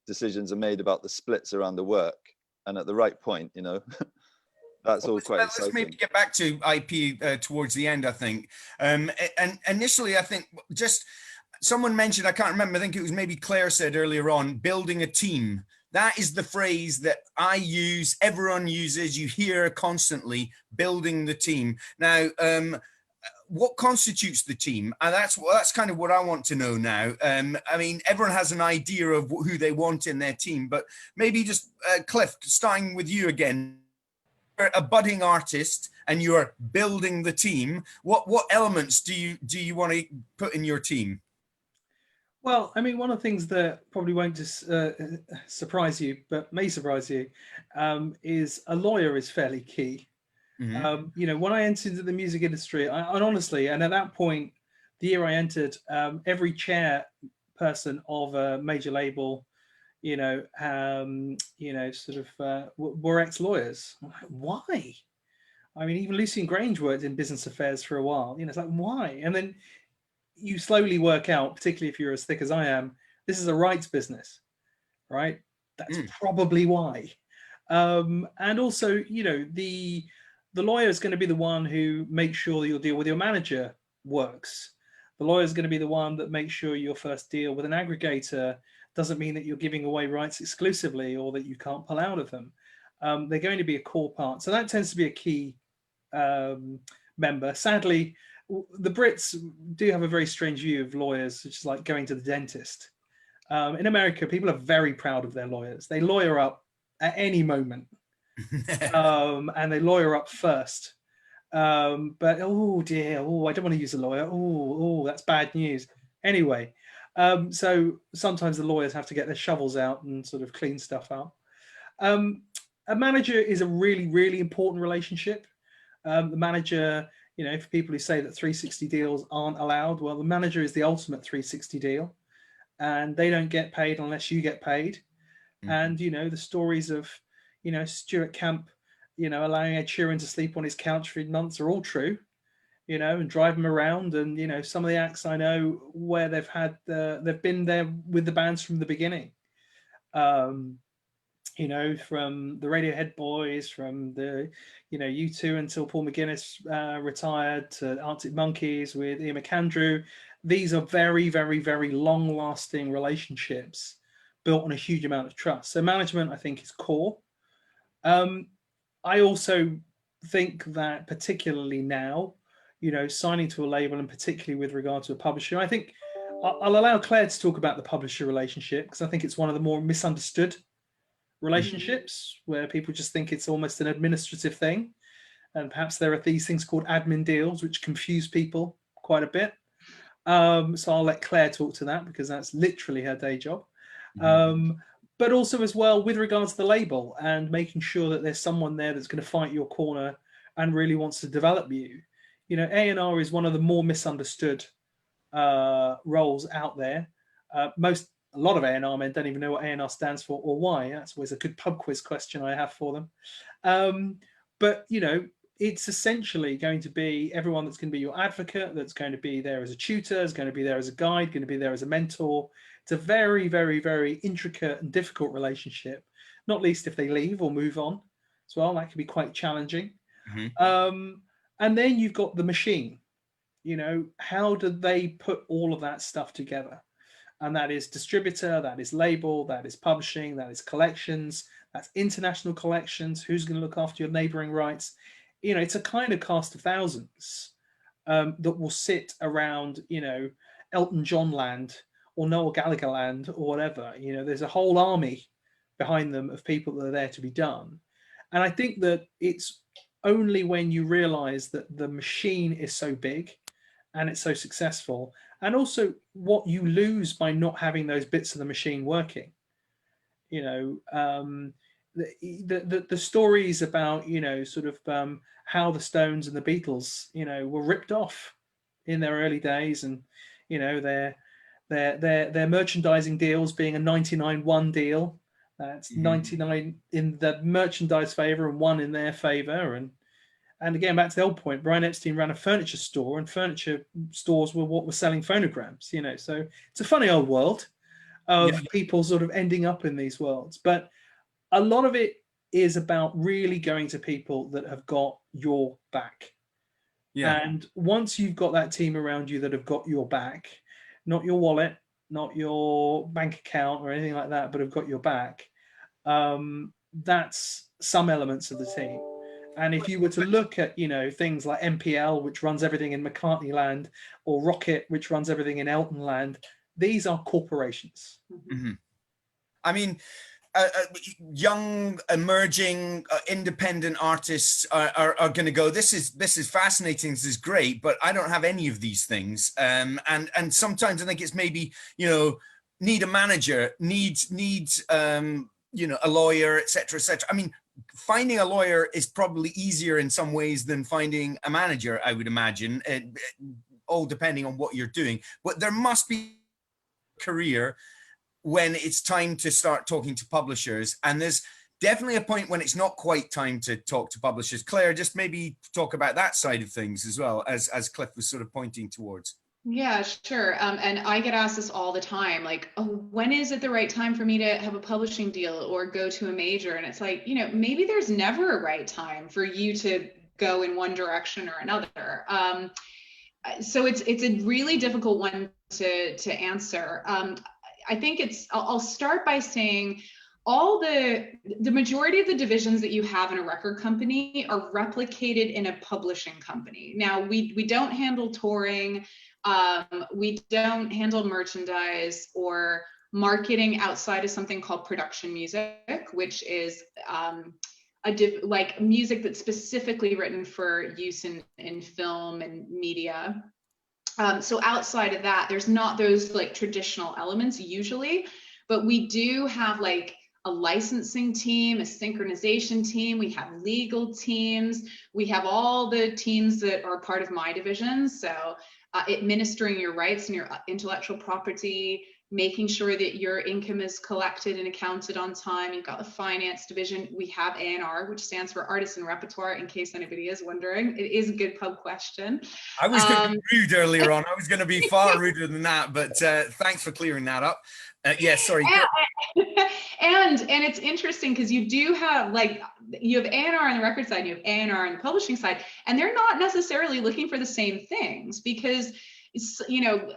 decisions are made about the splits around the work, and at the right point, you know. That's all quite exciting. Let's maybe get back to IP towards the end, I think. And initially, I think just someone mentioned, I can't remember, I think it was maybe Claire said earlier on, building a team. That is the phrase that I use, everyone uses, you hear constantly, building the team. Now, what constitutes the team? And that's kind of what I want to know now. I mean, everyone has an idea of who they want in their team, but maybe just Cliff, starting with you again. You're a budding artist and you're building the team. What elements do you want to put in your team? Well, I mean, one of the things that probably won't surprise you, but may surprise you, is a lawyer is fairly key. Mm-hmm. You know, when I entered into the music industry, and honestly, and at that point, the year I entered, every chairperson of a major label, sort of were ex-lawyers. Like, why? I mean, even Lucian Grange worked in business affairs for a while. You know, it's like, why? And then you slowly work out, particularly if you're as thick as I am, this is a rights business, right? That's probably why. And also, you know, the lawyer is going to be the one who makes sure that your deal with your manager works. The lawyer is going to be the one that makes sure your first deal with an aggregator doesn't mean that you're giving away rights exclusively or that you can't pull out of them. They're going to be a core part. So that tends to be a key member. Sadly, the Brits do have a very strange view of lawyers, which is like going to the dentist. In America, people are very proud of their lawyers. They lawyer up at any moment. And they lawyer up first. But oh dear, I don't want to use a lawyer. Oh, that's bad news. Anyway, so sometimes the lawyers have to get their shovels out and sort of clean stuff out. A manager is a really, really important relationship. The manager, you know, for people who say that 360 deals aren't allowed, well, the manager is the ultimate 360 deal, and they don't get paid unless you get paid. Mm-hmm. And, you know, the stories of, you know, Stuart Camp, you know, allowing Ed Sheeran to sleep on his couch for months are all true, you know, and drive him around. And, you know, some of the acts I know where they've been there with the bands from the beginning. You know, from the Radiohead boys, from the, you know, U2 until Paul McGuinness retired, to Arctic Monkeys with Ian McAndrew. These are very, very, very long-lasting relationships built on a huge amount of trust. So management, I think, is core. I also think that particularly now, you know, signing to a label, and particularly with regard to a publisher, I think I'll allow Claire to talk about the publisher relationship, because I think it's one of the more misunderstood relationships where people just think it's almost an administrative thing. And perhaps there are these things called admin deals, which confuse people quite a bit. So I'll let Claire talk to that, because that's literally her day job. But also as well with regards to the label and making sure that there's someone there that's going to fight your corner and really wants to develop you. You know, A&R is one of the more misunderstood roles out there. A lot of A&R men don't even know what A&R stands for or why. That's always a good pub quiz question I have for them. But, you know, it's essentially going to be everyone that's going to be your advocate, that's going to be there as a tutor, is going to be there as a guide, going to be there as a mentor. It's a very, very, very intricate and difficult relationship, not least if they leave or move on as well. That can be quite challenging. And then you've got the machine. You know, how do they put all of that stuff together? And that is distributor, that is label, that is publishing, that is collections, that's international collections. Who's going to look after your neighboring rights? You know, it's a kind of cast of thousands that will sit around, you know, Elton John land or Noel Gallagher land or whatever. You know, there's a whole army behind them of people that are there to be done. And I think that it's only when you realize that the machine is so big and it's so successful, and also what you lose by not having those bits of the machine working. You know, the stories about, you know, sort of how the Stones and the Beatles, you know, were ripped off in their early days, and you know, their merchandising deals being a 99-1 deal. That's 99 in the merchandise favor and 1 in their favor. And again, back to the old point, Brian Epstein ran a furniture store, and furniture stores were what were selling phonograms, you know. So it's a funny old world of people sort of ending up in these worlds. But a lot of it is about really going to people that have got your back. Yeah. And once you've got that team around you that have got your back, not your wallet, not your bank account or anything like that, but have got your back, that's some elements of the team. And if you were to look at, you know, things like MPL, which runs everything in McCartney land, or Rocket, which runs everything in Elton land, these are corporations. Mm-hmm. I mean, young, emerging, independent artists are going to go, this is fascinating, this is great, but I don't have any of these things. And sometimes I think it's maybe, you know, need a manager, needs you know, a lawyer, etc., etc. I mean, finding a lawyer is probably easier in some ways than finding a manager, I would imagine, all depending on what you're doing. But there must be a career when it's time to start talking to publishers. And there's definitely a point when it's not quite time to talk to publishers. Claire, just maybe talk about that side of things as well, as Cliff was sort of pointing towards. Yeah, sure. And I get asked this all the time, like, oh, when is it the right time for me to have a publishing deal or go to a major? And it's like, you know, maybe there's never a right time for you to go in one direction or another. So it's a really difficult one to answer. I think I'll start by saying all the majority of the divisions that you have in a record company are replicated in a publishing company. Now, we don't handle touring. We don't handle merchandise or marketing outside of something called production music, which is like music that's specifically written for use in film and media. So outside of that, there's not those like traditional elements usually, but we do have like a licensing team, a synchronization team, we have legal teams, we have all the teams that are part of my division. So administering your rights and your intellectual property, making sure that your income is collected and accounted on time. You've got the finance division. We have A&R, which stands for Artists and Repertoire, in case anybody is wondering. It is a good pub question. I was going to be rude earlier on. I was going to be far ruder than that, but thanks for clearing that up. Yeah, sorry. And it's interesting because you do have, like, you have A&R on the record side, and you have A&R on the publishing side, and they're not necessarily looking for the same things because, you know,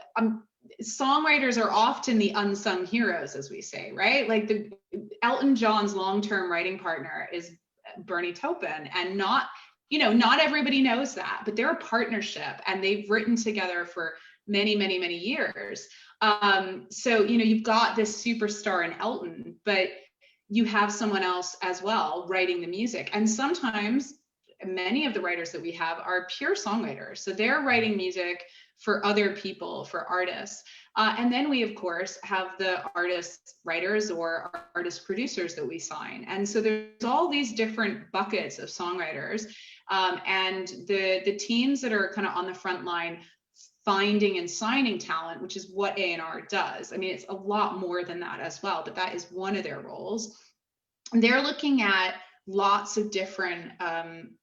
songwriters are often the unsung heroes, as we say, right? Like Elton John's long-term writing partner is Bernie Taupin, and not everybody knows that, but they're a partnership and they've written together for many, many, many years. So, you know, you've got this superstar in Elton, but you have someone else as well writing the music. And sometimes many of the writers that we have are pure songwriters. So they're writing music for other people, for artists. And then we, of course, have the artist writers or artist producers that we sign. And so there's all these different buckets of songwriters. And the teams that are kind of on the front line finding and signing talent, which is what A&R does. I mean, it's a lot more than that as well, but that is one of their roles. And they're looking at lots of different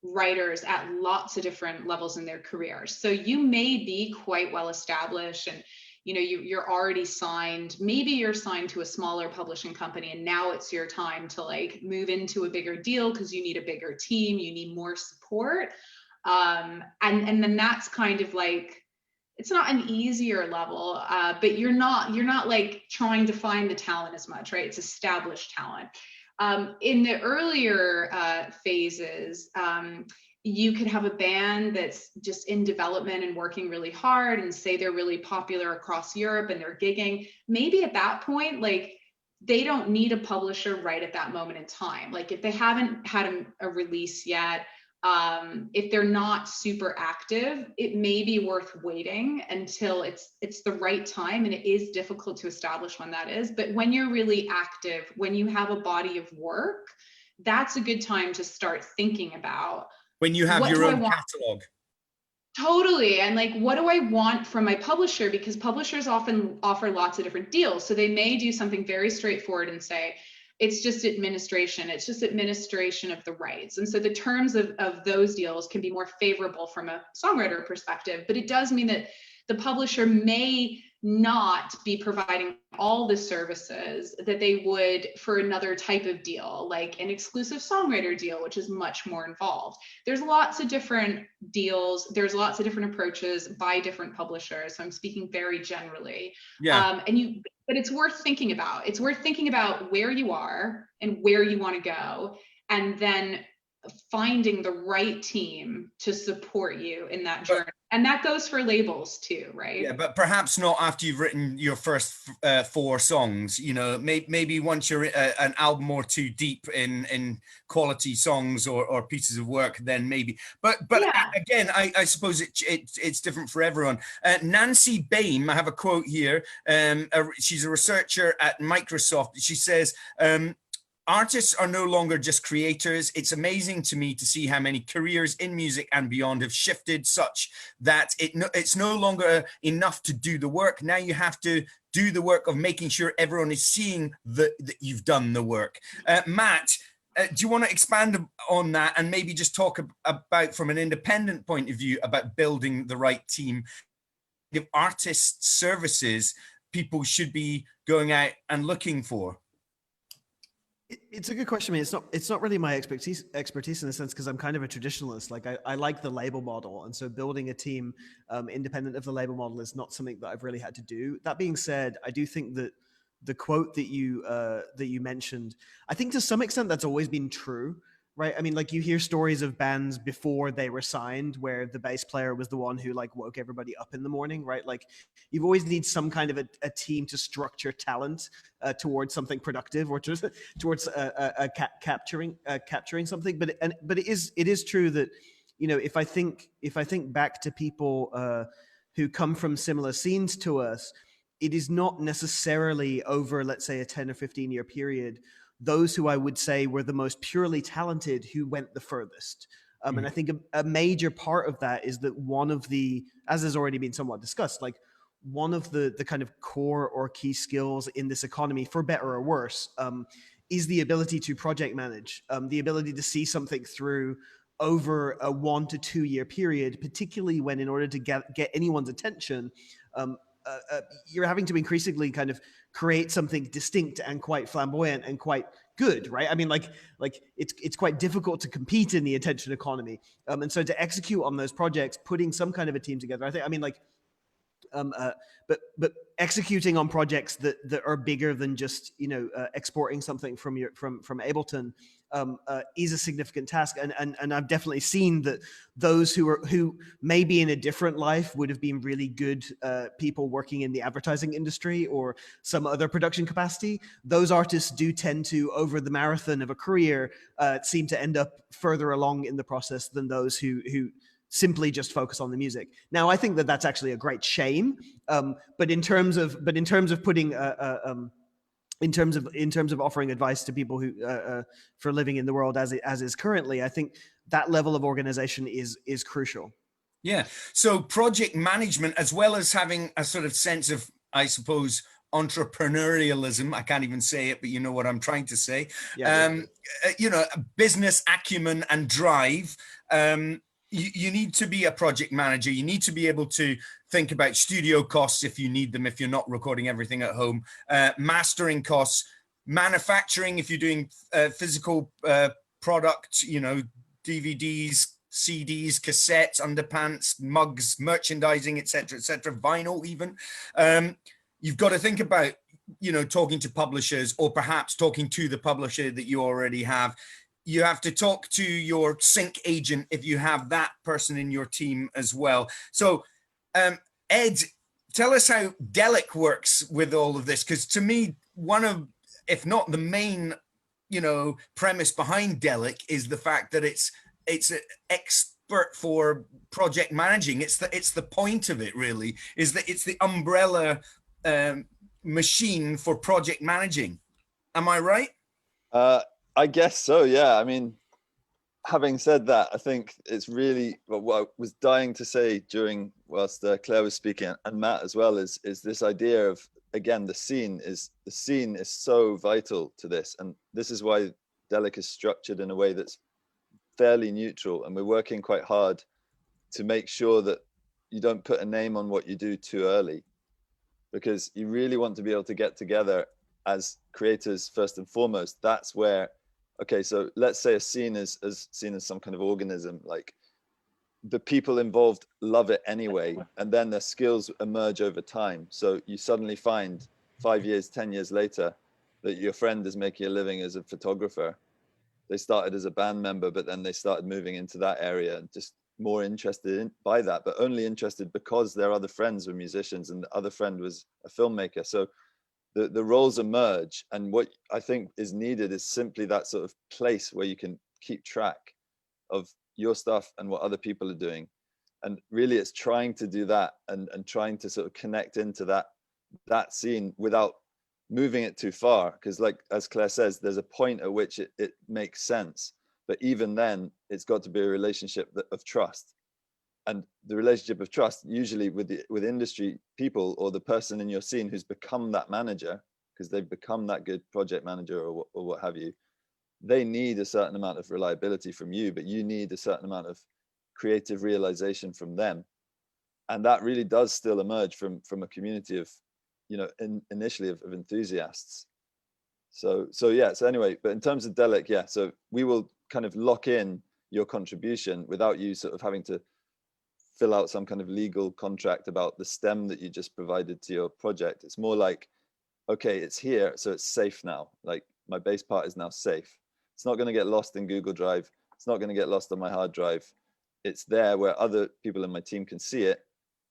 writers at lots of different levels in their careers. So you may be quite well established and, you know, you're already signed, maybe you're signed to a smaller publishing company and now it's your time to like move into a bigger deal because you need a bigger team, you need more support. And then that's kind of like, it's not an easier level, but you're not like trying to find the talent as much, right? It's established talent. In the earlier phases, you could have a band that's just in development and working really hard, and say they're really popular across Europe and they're gigging. Maybe at that point, like, they don't need a publisher right at that moment in time. Like, if they haven't had a release yet, if they're not super active, it may be worth waiting until it's the right time. And it is difficult to establish when that is. But when you're really active, when you have a body of work, that's a good time to start thinking about, when you have your own catalog. Totally. And like, what do I want from my publisher? Because publishers often offer lots of different deals. So they may do something very straightforward and say, it's just administration. It's just administration of the rights. And so the terms of those deals can be more favorable from a songwriter perspective, but it does mean that the publisher may not be providing all the services that they would for another type of deal, like an exclusive songwriter deal, which is much more involved. There's lots of different deals. There's lots of different approaches by different publishers. So I'm speaking very generally. Yeah. But it's worth thinking about. It's worth thinking about where you are and where you want to go, and then finding the right team to support you in that journey. And that goes for labels too, right? Yeah, but perhaps not after you've written your first 4 songs. You know, maybe once you're an album or two deep in quality songs or pieces of work, then maybe. But yeah. Again, I suppose it's different for everyone. Nancy Bain, I have a quote here. She's a researcher at Microsoft. She says, artists are no longer just creators. It's amazing to me to see how many careers in music and beyond have shifted such that it's no longer enough to do the work. Now you have to do the work of making sure everyone is seeing that you've done the work. Matt, do you want to expand on that and maybe just talk about, from an independent point of view, about building the right team? If artist services people should be going out and looking for? It's a good question. I mean, it's not really my expertise in the sense, because I'm kind of a traditionalist. Like I like the label model, and so building a team independent of the label model is not something that I've really had to do. That being said, I do think that the quote that you mentioned, I think to some extent that's always been true, right? I mean, like, you hear stories of bands before they were signed where the bass player was the one who like woke everybody up in the morning, right? Like, you've always need some kind of a team to structure talent towards something productive, or towards capturing something. But it is true that, you know, if I think back to people who come from similar scenes to us, it is not necessarily over, let's say, a 10 or 15 year period, those who I would say were the most purely talented who went the furthest. And I think a major part of that is that one of the, as has already been somewhat discussed, like, one of the kind of core or key skills in this economy, for better or worse, is the ability to project manage, the ability to see something through over a 1 to 2 year period, particularly when, in order to get anyone's attention, you're having to increasingly kind of create something distinct and quite flamboyant and quite good, right? I mean, like it's quite difficult to compete in the attention economy, and so to execute on those projects, putting some kind of a team together, but executing on projects that are bigger than just, you know, exporting something from Ableton is a significant task, and I've definitely seen that those who maybe in a different life would have been really good people working in the advertising industry or some other production capacity, those artists do tend to, over the marathon of a career, seem to end up further along in the process than those who simply just focus on the music. Now, I think that that's actually a great shame, but in terms of putting in terms of offering advice to people who for living in the world as is currently, I think that level of organization is crucial. Yeah. So project management, as well as having a sort of sense of, I suppose, entrepreneurialism, I can't even say it, but you know what I'm trying to say. Yeah, you know, business acumen and drive. You need to be a project manager. You need to be able to think about studio costs if you need them, if you're not recording everything at home, mastering costs, manufacturing if you're doing physical product, you know, DVDs, CDs, cassettes, underpants, mugs, merchandising, etc., vinyl even. You've got to think about, you know, talking to publishers, or perhaps talking to the publisher that you already have. You have to talk to your sync agent if you have that person in your team as well. So, Ed, tell us how Delic works with all of this, because to me, one of, if not the main, you know, premise behind Delic is the fact that it's an expert for project managing. It's the point of it, really, is that it's the umbrella machine for project managing. Am I right? I guess so, yeah. I mean, having said that, I think it's really what I was dying to say during whilst Claire was speaking, and Matt as well, is this idea of, again, the scene is so vital to this, and this is why Delic is structured in a way that's fairly neutral, and we're working quite hard to make sure that you don't put a name on what you do too early, because you really want to be able to get together as creators first and foremost. That's where, okay, so let's say a scene is seen as some kind of organism, like the people involved love it anyway, and then their skills emerge over time. So you suddenly find 5 years, 10 years later that your friend is making a living as a photographer. They started as a band member, but then they started moving into that area and just more interested by that, but only interested because their other friends were musicians and the other friend was a filmmaker. So the roles emerge, and what I think is needed is simply that sort of place where you can keep track of your stuff and what other people are doing. And really it's trying to do that and trying to sort of connect into that scene without moving it too far, because like as Claire says, there's a point at which it makes sense, but even then it's got to be a relationship of trust. And the relationship of trust, usually with industry people or the person in your scene who's become that manager, because they've become that good project manager or what have you, they need a certain amount of reliability from you, but you need a certain amount of creative realization from them. And that really does still emerge from a community of, you know, initially of enthusiasts. So yeah, so anyway, but in terms of Delic, yeah, so we will kind of lock in your contribution without you sort of having to fill out some kind of legal contract about the stem that you just provided to your project. It's more like, okay, it's here, so it's safe now. Like my bass part is now safe. It's not going to get lost in Google Drive. It's not going to get lost on my hard drive. It's there where other people in my team can see it.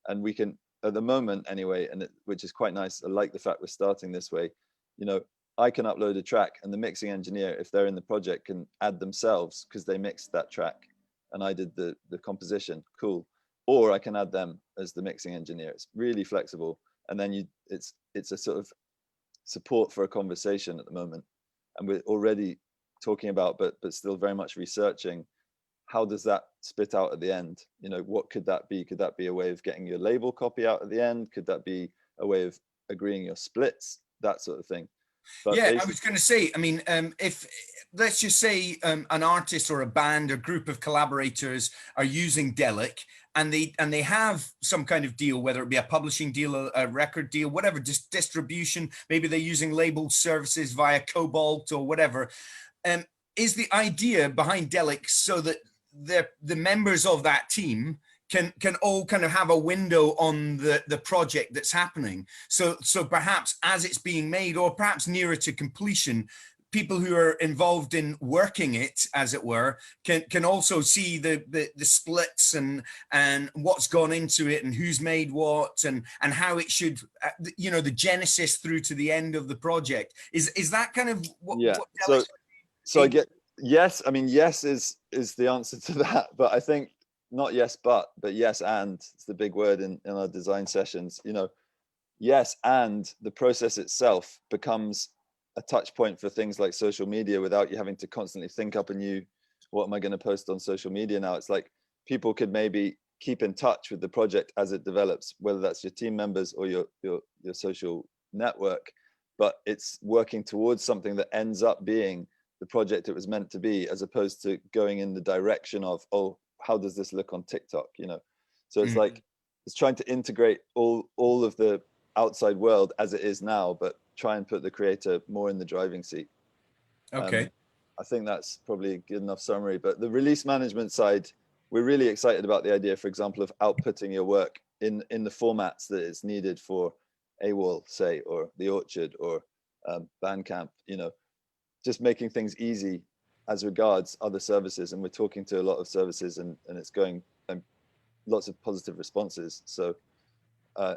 And we can, at the moment anyway, which is quite nice. I like the fact we're starting this way. You know, I can upload a track and the mixing engineer, if they're in the project, can add themselves because they mixed that track and I did the composition. Cool. Or I can add them as the mixing engineer. It's really flexible. And then it's a sort of support for a conversation at the moment. And we're already talking about, but still very much researching, how does that spit out at the end? You know, what could that be? Could that be a way of getting your label copy out at the end? Could that be a way of agreeing your splits? That sort of thing. But yeah, I was going to say, I mean, if let's just say an artist or a band or group of collaborators are using Delic and they have some kind of deal, whether it be a publishing deal, a record deal, whatever, just distribution, maybe they're using labeled services via Cobalt or whatever. Is the idea behind Delic so that the members of that team can all kind of have a window on the project that's happening. So perhaps as it's being made, or perhaps nearer to completion, people who are involved in working it, as it were, can also see the splits and what's gone into it and who's made what and how it should, you know, the genesis through to the end of the project. Is that kind of what? Yeah. What so I get yes. I mean, yes is the answer to that, but I think not yes, but yes, and it's the big word in our design sessions. You know, yes, and the process itself becomes a touch point for things like social media without you having to constantly think up a new, what am I going to post on social media now? It's like people could maybe keep in touch with the project as it develops, whether that's your team members or your social network, but it's working towards something that ends up being the project it was meant to be, as opposed to going in the direction of, oh, how does this look on TikTok? You know, so it's like it's trying to integrate all of the outside world as it is now, but try and put the creator more in the driving seat. Okay. I think that's probably a good enough summary. But the release management side, we're really excited about the idea, for example, of outputting your work in the formats that it's needed for AWOL, say, or The Orchard, or Bandcamp, you know, just making things easy as regards other services. And we're talking to a lot of services, and it's going, lots of positive responses. So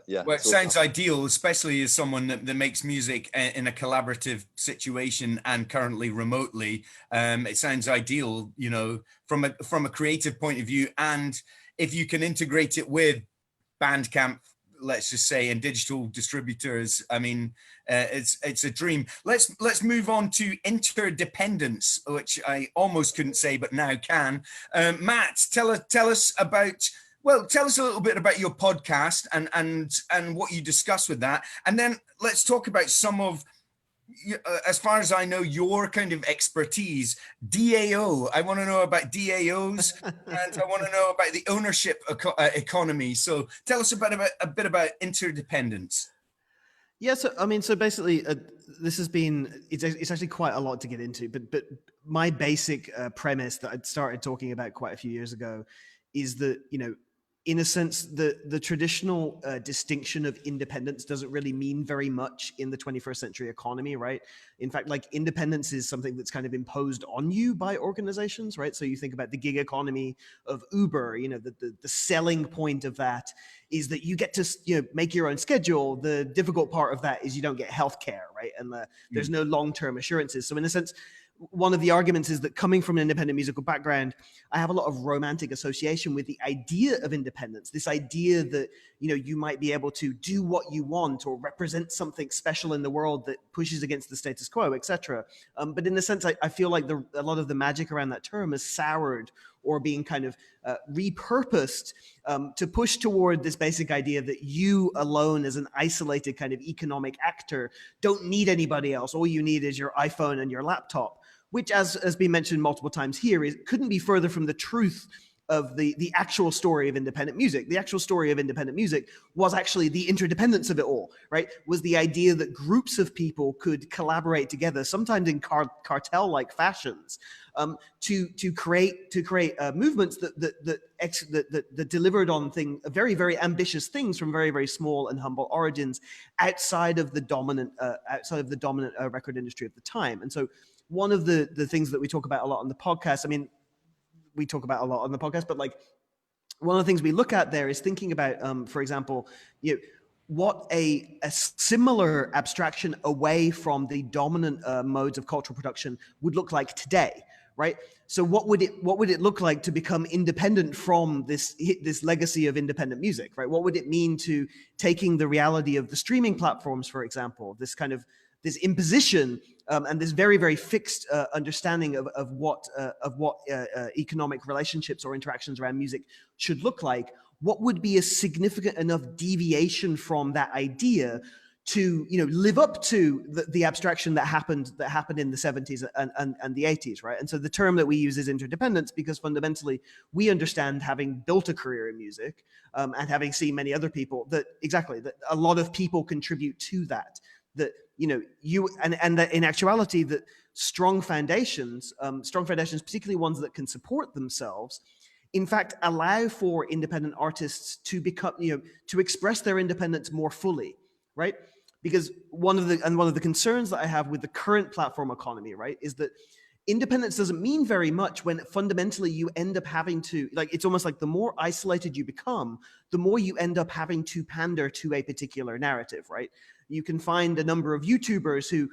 yeah. Well, it sounds ideal, especially as someone that makes music in a collaborative situation and currently remotely. It sounds ideal, you know, from a creative point of view. And if you can integrate it with Bandcamp, let's just say, and digital distributors, I mean, it's a dream. Let's move on to Interdependence, which I almost couldn't say, but now can. Matt, tell us about. Well, tell us a little bit about your podcast and what you discuss with that. And then let's talk about some of, as far as I know, your kind of expertise. DAO. I want to know about DAOs, and I want to know about the ownership economy. So tell us a bit about Interdependence. Yeah, so I mean, so basically, this has been, it's actually quite a lot to get into, but my basic premise that I'd started talking about quite a few years ago is that, you know, in a sense, the traditional distinction of independence doesn't really mean very much in the 21st century economy, right? In fact, like, independence is something that's kind of imposed on you by organizations, right? So you think about the gig economy of Uber, you know, the selling point of that is that you get to, you know, make your own schedule. The difficult part of that is you don't get healthcare, right? And there's no long-term assurances. So in a sense, one of the arguments is that coming from an independent musical background, I have a lot of romantic association with the idea of independence, this idea that, you know, you might be able to do what you want or represent something special in the world that pushes against the status quo, etc. But in a sense, I feel like a lot of the magic around that term is soured or being kind of repurposed to push toward this basic idea that you alone as an isolated kind of economic actor don't need anybody else. All you need is your iPhone and your laptop, which, as has been mentioned multiple times here, couldn't be further from the truth of the actual story of independent music. The actual story of independent music was actually the interdependence of it all, right? Was the idea that groups of people could collaborate together, sometimes in cartel-like fashions, to create movements that delivered on very, very ambitious things from very, very small and humble origins outside of the dominant record industry of the time. And so one of the things that we talk about a lot on the podcast, I mean, we talk about a lot on the podcast, but like, one of the things we look at there is thinking about, for example, you know, what a similar abstraction away from the dominant modes of cultural production would look like today, right? So what would it look like to become independent from this legacy of independent music, right? What would it mean to taking the reality of the streaming platforms, for example, this imposition and this very, very fixed understanding of what economic relationships or interactions around music should look like? What would be a significant enough deviation from that idea to, you know, live up to the abstraction that happened in the 70s and the 80s, right? And so the term that we use is interdependence, because fundamentally we understand, having built a career in music and having seen many other people, that a lot of people contribute to that. That, you know, and that in actuality, that strong foundations, particularly ones that can support themselves, in fact, allow for independent artists to become, you know, to express their independence more fully, right? Because one of the concerns that I have with the current platform economy, right, is that independence doesn't mean very much when fundamentally you end up having to, like, it's almost like the more isolated you become, the more you end up having to pander to a particular narrative, right? You can find a number of YouTubers who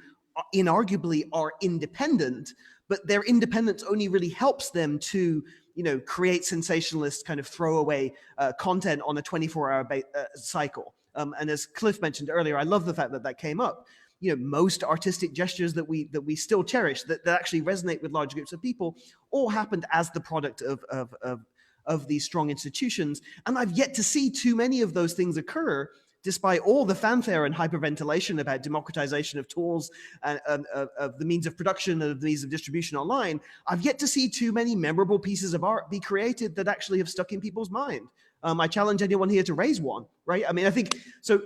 inarguably are independent, but their independence only really helps them to, you know, create sensationalist kind of throwaway content on a 24-hour cycle. And as Cliff mentioned earlier, I love the fact that came up. You know, most artistic gestures that we still cherish, that actually resonate with large groups of people, all happened as the product of these strong institutions. And I've yet to see too many of those things occur, despite all the fanfare and hyperventilation about democratization of tools and of the means of production and of the means of distribution online. I've yet to see too many memorable pieces of art be created that actually have stuck in people's mind. I challenge anyone here to raise one, right? I mean, I think, so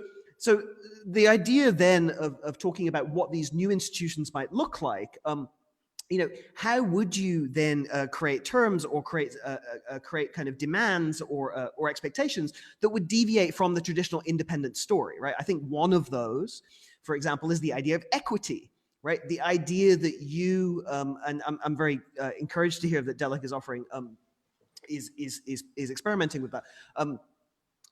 the idea then of talking about what these new institutions might look like how would you then create terms or create kind of demands or expectations that would deviate from the traditional independent story, right? I think one of those, for example, is the idea of equity, right? The idea that you, and I'm very encouraged to hear that Delic is offering, is experimenting with that.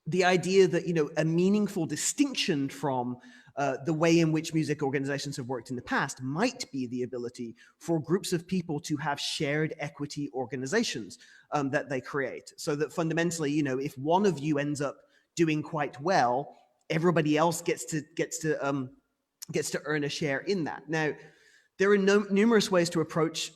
The idea that, a meaningful distinction from the way in which music organizations have worked in the past might be the ability for groups of people to have shared equity organizations that they create. So that fundamentally, if one of you ends up doing quite well, everybody else gets to earn a share in that. Now, there are numerous ways to approach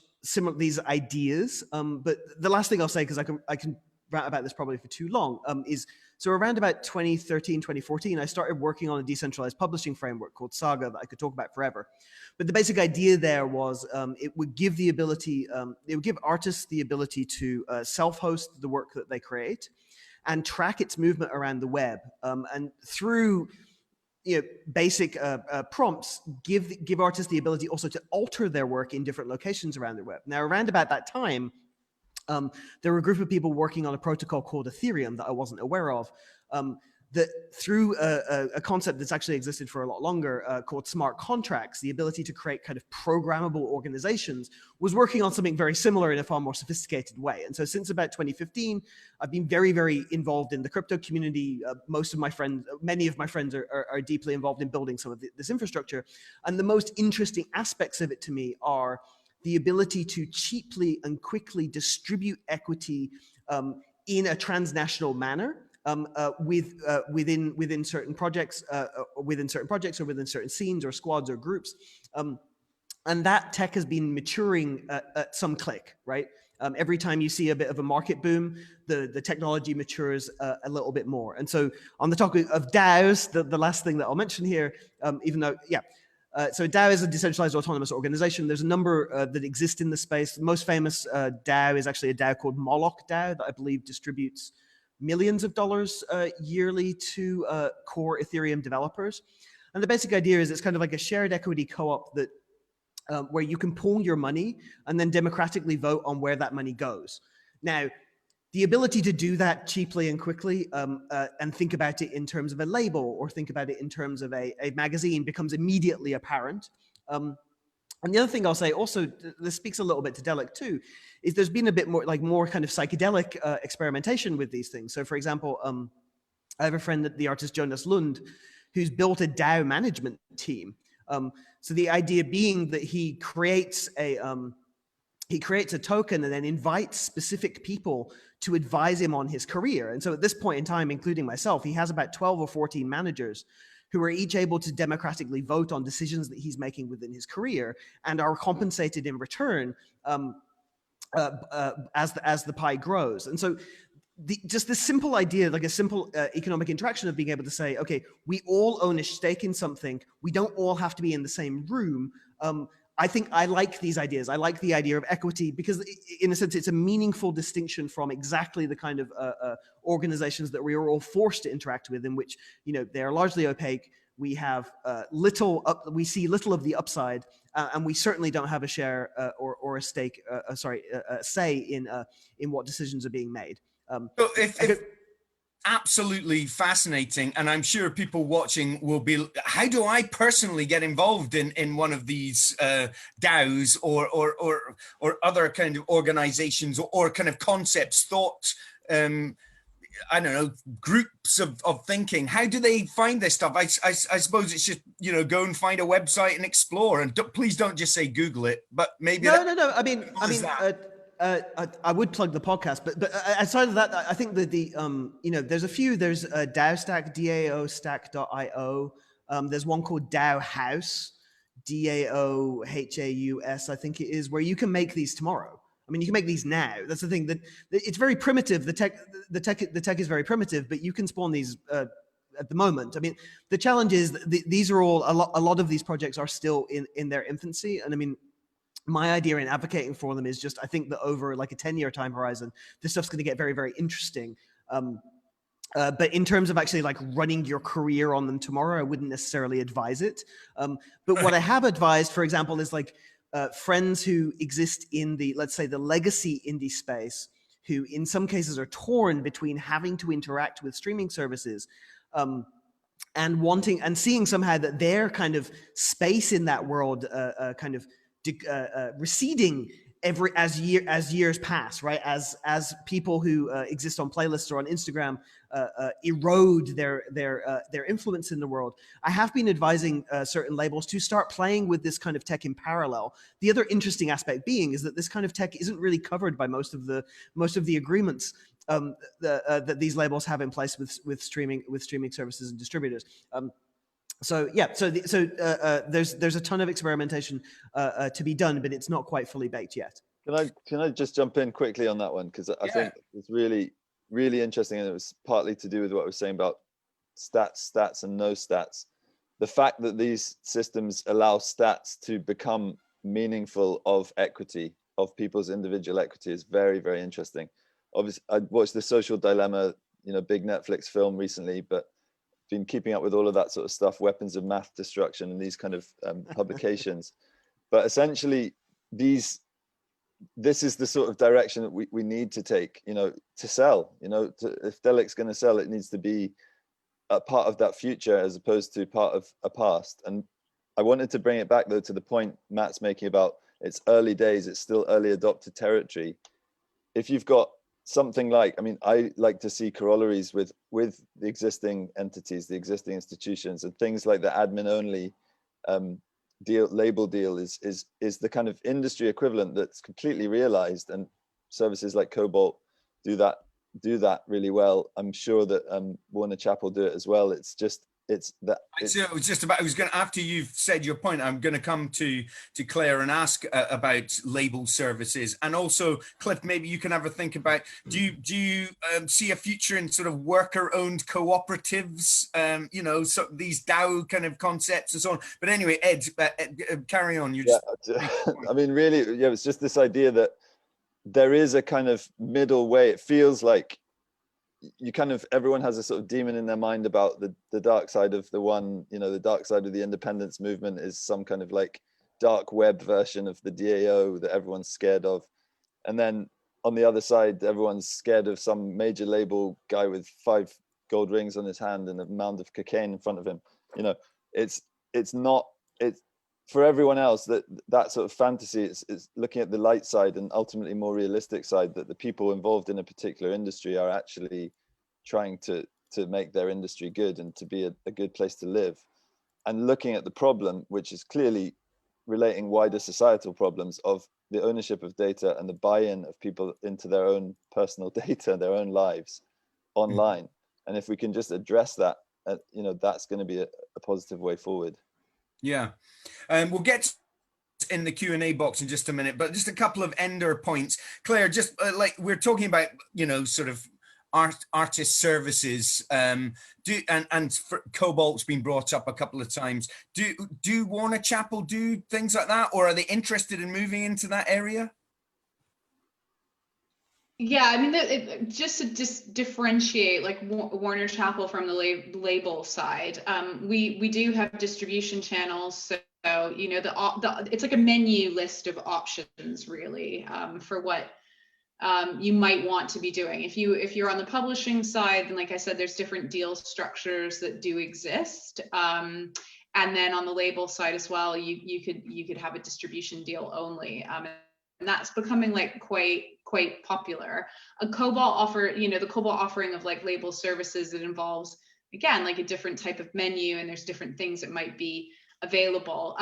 these ideas, but the last thing I'll say, because I can rant about this probably for too long, is so around about 2013, 2014, I started working on a decentralized publishing framework called Saga that I could talk about forever. But the basic idea there was it would give artists the ability to self-host the work that they create and track its movement around the web. And through basic prompts, give artists the ability also to alter their work in different locations around the web. Now, around about that time, there were a group of people working on a protocol called Ethereum that I wasn't aware of, that through a concept that's actually existed for a lot longer called smart contracts, the ability to create kind of programmable organizations, was working on something very similar in a far more sophisticated way. And so since about 2015, I've been very, very involved in the crypto community. Many of my friends are deeply involved in building some of this infrastructure. And the most interesting aspects of it to me are the ability to cheaply and quickly distribute equity in a transnational manner within certain projects, or within certain scenes or squads or groups. And that tech has been maturing at some click, right? Every time you see a bit of a market boom, the technology matures a little bit more. And so on the topic of DAOs, the last thing that I'll mention here, so DAO is a decentralized autonomous organization. There's a number that exist in the space. The most famous DAO is actually a DAO called Moloch DAO that I believe distributes millions of dollars yearly to core Ethereum developers. And the basic idea is it's kind of like a shared equity co-op that where you can pool your money and then democratically vote on where that money goes. Now, the ability to do that cheaply and quickly and think about it in terms of a label or think about it in terms of a magazine becomes immediately apparent. And the other thing I'll say also, this speaks a little bit to Delic too, is there's been a bit more kind of psychedelic experimentation with these things. So for example, I have a friend, the artist Jonas Lund, who's built a DAO management team. So the idea being that he creates a token and then invites specific people to advise him on his career. And so at this point in time, including myself, he has about 12 or 14 managers who are each able to democratically vote on decisions that he's making within his career and are compensated in return as the pie grows. And so just this simple idea, like a simple economic interaction of being able to say, okay, we all own a stake in something. We don't all have to be in the same room. I think I like these ideas. I like the idea of equity because in a sense, it's a meaningful distinction from exactly the kind of organizations that we are all forced to interact with, in which, they are largely opaque. We have we see little of the upside, and we certainly don't have a share or a stake, a say in what decisions are being made. So if absolutely fascinating, and I'm sure people watching will be, how do I personally get involved in one of these DAOs or other kind of organizations or kind of concepts, thought, I don't know, groups of thinking? How do they find this stuff? I suppose it's just, go and find a website and explore, and please don't just say Google it, but maybe no. I would plug the podcast, but aside of that, I think that there's a few. There's DAOstack, DAOstack.io. There's one called DAO House, DAOHAUS, I think it is, where you can make these tomorrow. I mean, you can make these now. That's the thing, that it's very primitive. The tech is very primitive, but you can spawn these at the moment. I mean, the challenge is these are all a lot of these projects are still in their infancy, and I mean, my idea in advocating for them is just, I think that over like a 10-year time horizon, this stuff's going to get very, very interesting. But in terms of actually like running your career on them tomorrow, I wouldn't necessarily advise it. But what I have advised, for example, is like friends who exist in the, let's say, the legacy indie space, who in some cases are torn between having to interact with streaming services and wanting and seeing somehow that their kind of space in that world kind of receding as years pass, right? As people who exist on playlists or on Instagram erode their influence in the world. I have been advising certain labels to start playing with this kind of tech in parallel. The other interesting aspect being is that this kind of tech isn't really covered by most of the agreements that these labels have in place with streaming services and distributors. So yeah, there's a ton of experimentation to be done, but it's not quite fully baked yet. Can I just jump in quickly on that one, because I think it's really interesting, and it was partly to do with what I was saying about stats and no stats. The fact that these systems allow stats to become meaningful of equity, of people's individual equity, is very, very interesting. Obviously, I watched The Social Dilemma, big Netflix film recently, but been keeping up with all of that sort of stuff, weapons of math destruction and these kind of publications. But essentially, this is the sort of direction that we need to take, to sell. If Delic's going to sell, it needs to be a part of that future as opposed to part of a past. And I wanted to bring it back, though, to the point Matt's making about it's early days, it's still early adopter territory. If you've got something like, I like to see corollaries with the existing entities, the existing institutions, and things like the admin only label deal is the kind of industry equivalent that's completely realized, and services like Cobalt do that really well. I'm sure that Warner Chappell do it as well. After you've said your point, I'm going to come to Claire and ask about label services, and also Cliff, maybe you can have a think about, do you see a future in sort of worker-owned cooperatives, so these DAO kind of concepts and so on. But anyway, Ed, carry on. Really, it's just this idea that there is a kind of middle way. It feels like everyone has a sort of demon in their mind about the dark side of the dark side of the independence movement is some kind of like dark web version of the DAO that everyone's scared of. And then on the other side, everyone's scared of some major label guy with 5 gold rings on his hand and a mound of cocaine in front of him. It's for everyone else that sort of fantasy is looking at the light side and ultimately more realistic side, that the people involved in a particular industry are actually trying to make their industry good and to be a good place to live, and looking at the problem, which is clearly relating wider societal problems of the ownership of data and the buy-in of people into their own personal data, their own lives online. And if we can just address that, that's going to be a positive way forward. Yeah. We'll get in the Q&A box in just a minute, but just a couple of ender points. Claire, just like we're talking about, sort of artist services, and Cobalt's been brought up a couple of times. Do Warner Chappell do things like that, or are they interested in moving into that area? Yeah, just to differentiate like Warner Chappell from the label side, we do have distribution channels. So it's like a menu list of options really, for what you might want to be doing. If you're on the publishing side, then like I said, there's different deal structures that do exist. And then on the label side as well, you could have a distribution deal only. And that's becoming like quite popular. The Cobalt offering of like label services that involves, again, like a different type of menu, and there's different things that might be available.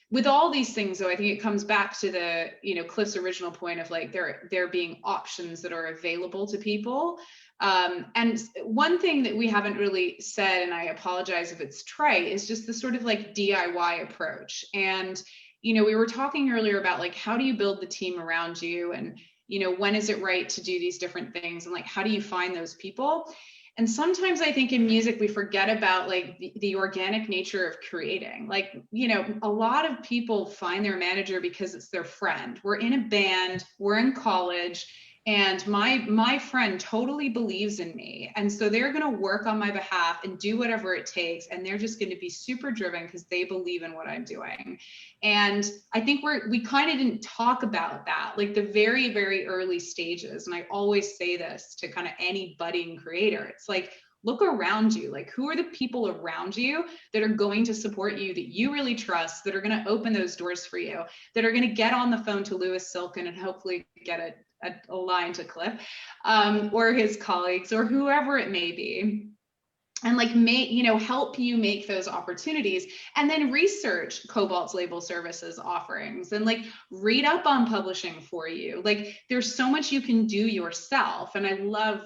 With all these things, though, I think it comes back to the, Cliff's original point of like there being options that are available to people. And one thing that we haven't really said, and I apologize if it's trite, is just the sort of like DIY approach. And we were talking earlier about like, how do you build the team around you? And, when is it right to do these different things? And like, how do you find those people? And sometimes I think in music, we forget about like the organic nature of creating. Like, a lot of people find their manager because it's their friend. We're in a band, we're in college, And my friend totally believes in me. And so they're going to work on my behalf and do whatever it takes. And they're just going to be super driven because they believe in what I'm doing. And I think we kind of didn't talk about that, like the very, very early stages. And I always say this to kind of any budding creator. It's like, look around you. Like, who are the people around you that are going to support you, that you really trust, that are going to open those doors for you, that are going to get on the phone to Lewis Silkin and hopefully get a line to Cliff, or his colleagues, or whoever it may be, and like help you make those opportunities. And then research Cobalt's label services offerings and like read up on publishing for you. Like, there's so much you can do yourself. And I love,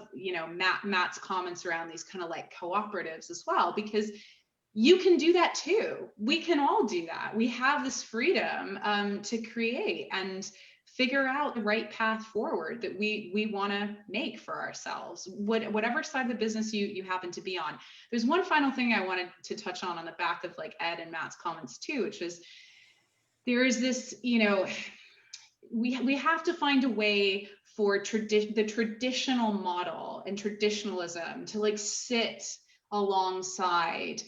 Matt's comments around these kind of like cooperatives as well, because you can do that too. We can all do that. We have this freedom to create and figure out the right path forward that we want to make for ourselves, whatever side of the business you happen to be on. There's one final thing I wanted to touch on the back of like Ed and Matt's comments too, which is there is this, we have to find a way for the traditional model and traditionalism to like sit alongside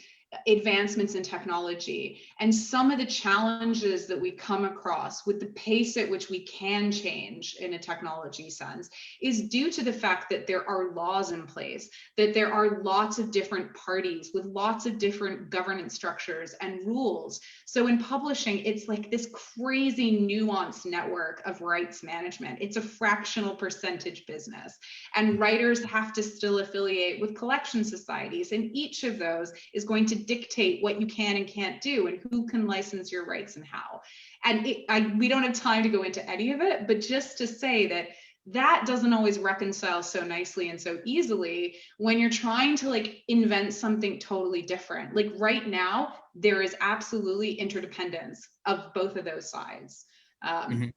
advancements in technology. And some of the challenges that we come across with the pace at which we can change in a technology sense is due to the fact that there are laws in place, that there are lots of different parties with lots of different governance structures and rules. So in publishing, it's like this crazy nuanced network of rights management. It's a fractional percentage business, and writers have to still affiliate with collection societies, and each of those is going to dictate what you can and can't do and who can license your rights and how. And we don't have time to go into any of it, but just to say that doesn't always reconcile so nicely and so easily when you're trying to like invent something totally different. Like right now, there is absolutely interdependence of both of those sides.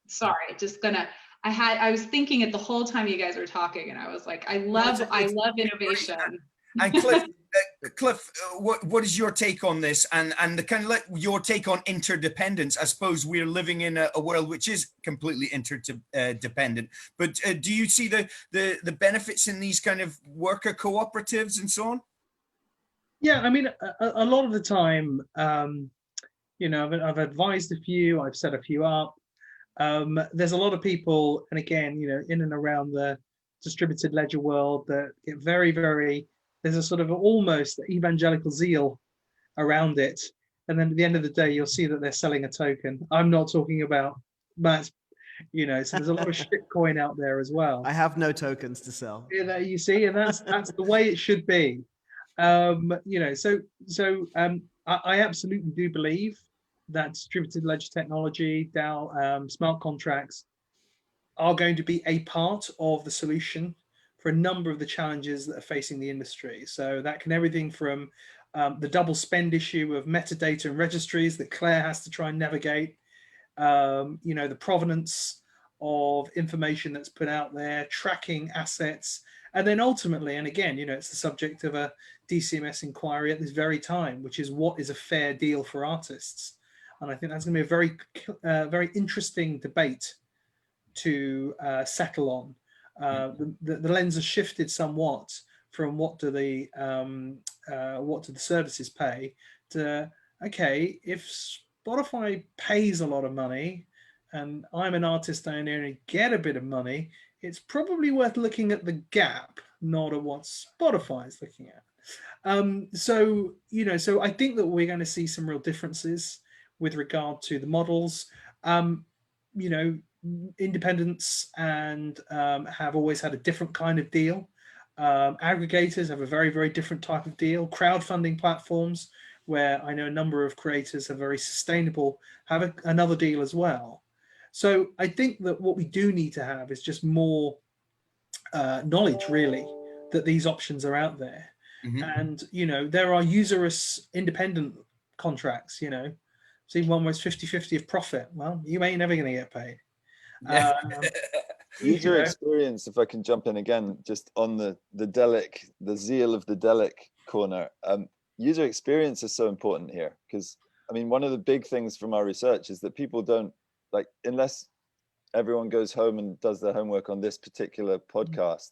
Sorry, I was thinking it the whole time you guys were talking, and I was like, I love innovation. And Cliff, what is your take on this, and the kind of like your take on interdependence? I suppose we're living in a world which is completely interdependent, but do you see the benefits in these kind of worker cooperatives and so on? Yeah, I mean, a lot of the time, I've advised a few, I've set a few up. There's a lot of people, and again, in and around the distributed ledger world that get very, very, there's a sort of almost evangelical zeal around it. And then at the end of the day, you'll see that they're selling a token. I'm not talking about Matt's, so there's a lot of shit coin out there as well. I have no tokens to sell. You see, and that's the way it should be. I absolutely do believe that distributed ledger technology, DAO, smart contracts are going to be a part of the solution for a number of the challenges that are facing the industry. So that can everything from the double spend issue of metadata and registries that Claire has to try and navigate, the provenance of information that's put out there, tracking assets, and then ultimately, and again, it's the subject of a DCMS inquiry at this very time, which is what is a fair deal for artists. And I think that's going to be a very interesting debate to settle on. The lens has shifted somewhat from what do the services pay to, okay, if Spotify pays a lot of money and I'm an artist and I only get a bit of money, it's probably worth looking at the gap, not at what Spotify is looking at. So I think that we're going to see some real differences with regard to the models. Independents and have always had a different kind of deal. Aggregators have a very, very different type of deal. Crowdfunding platforms, where I know a number of creators are very sustainable, have another deal as well. So I think that what we do need to have is just more knowledge, really, that these options are out there. And, there are usurious independent contracts, see one where it's 50-50 of profit. Well, you ain't never going to get paid. User experience, if I can jump in again, just on the Delic, the zeal of the Delic corner. User experience is so important here, because I mean, one of the big things from our research is that people don't, like, unless everyone goes home and does their homework on this particular podcast,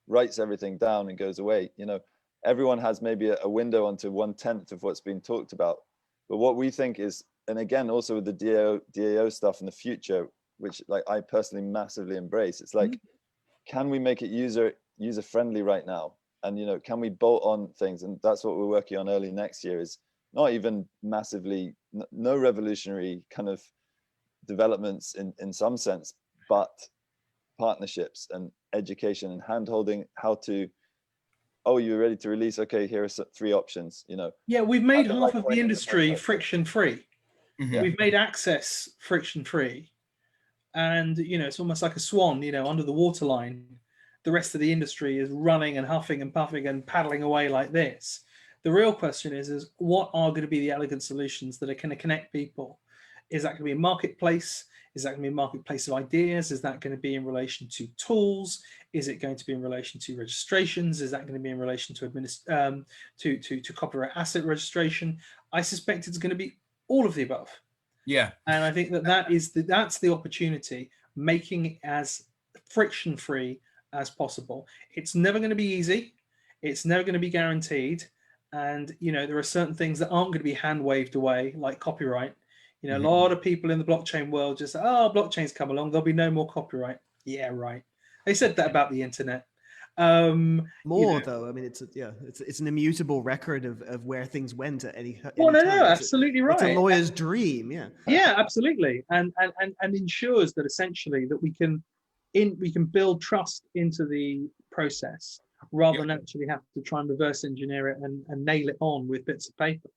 writes everything down and goes away. You know, everyone has maybe a window onto 1/10 of what's being talked about. But what we think is, and again, also with the DAO stuff in the future, which like I personally massively embrace, it's like, can we make it user friendly right now? And, you know, can we bolt on things? And that's what we're working on early next year, is not even massively, no revolutionary kind of developments in some sense, but partnerships and education and hand-holding, how to, oh, you're ready to release, okay, here are 3 options, you know. Yeah, we've made half of the industry friction-free. Mhm. We've made access friction-free. And, you know, it's almost like a swan, you know, under the waterline. The rest of the industry is running and huffing and puffing and paddling away like this. The real question is what are going to be the elegant solutions that are going to connect people? Is that going to be a marketplace? Is that going to be a marketplace of ideas? Is that going to be in relation to tools? Is it going to be in relation to registrations? Is that going to be in relation to copyright asset registration? I suspect it's going to be all of the above. Yeah. And I think that's the opportunity, making it as friction-free as possible. It's never going to be easy. It's never going to be guaranteed. And, you know, there are certain things that aren't going to be hand-waved away, like copyright. You know, a lot of people in the blockchain world just say, oh, blockchain's come along, there'll be no more copyright. Yeah, right. They said that about the internet. More though, I mean, it's an immutable record of where things went at any well, time. no, absolutely right. It's a lawyer's dream, yeah. Yeah, absolutely, and ensures that essentially that we can build trust into the process rather than actually have to try and reverse engineer it and nail it on with bits of paper.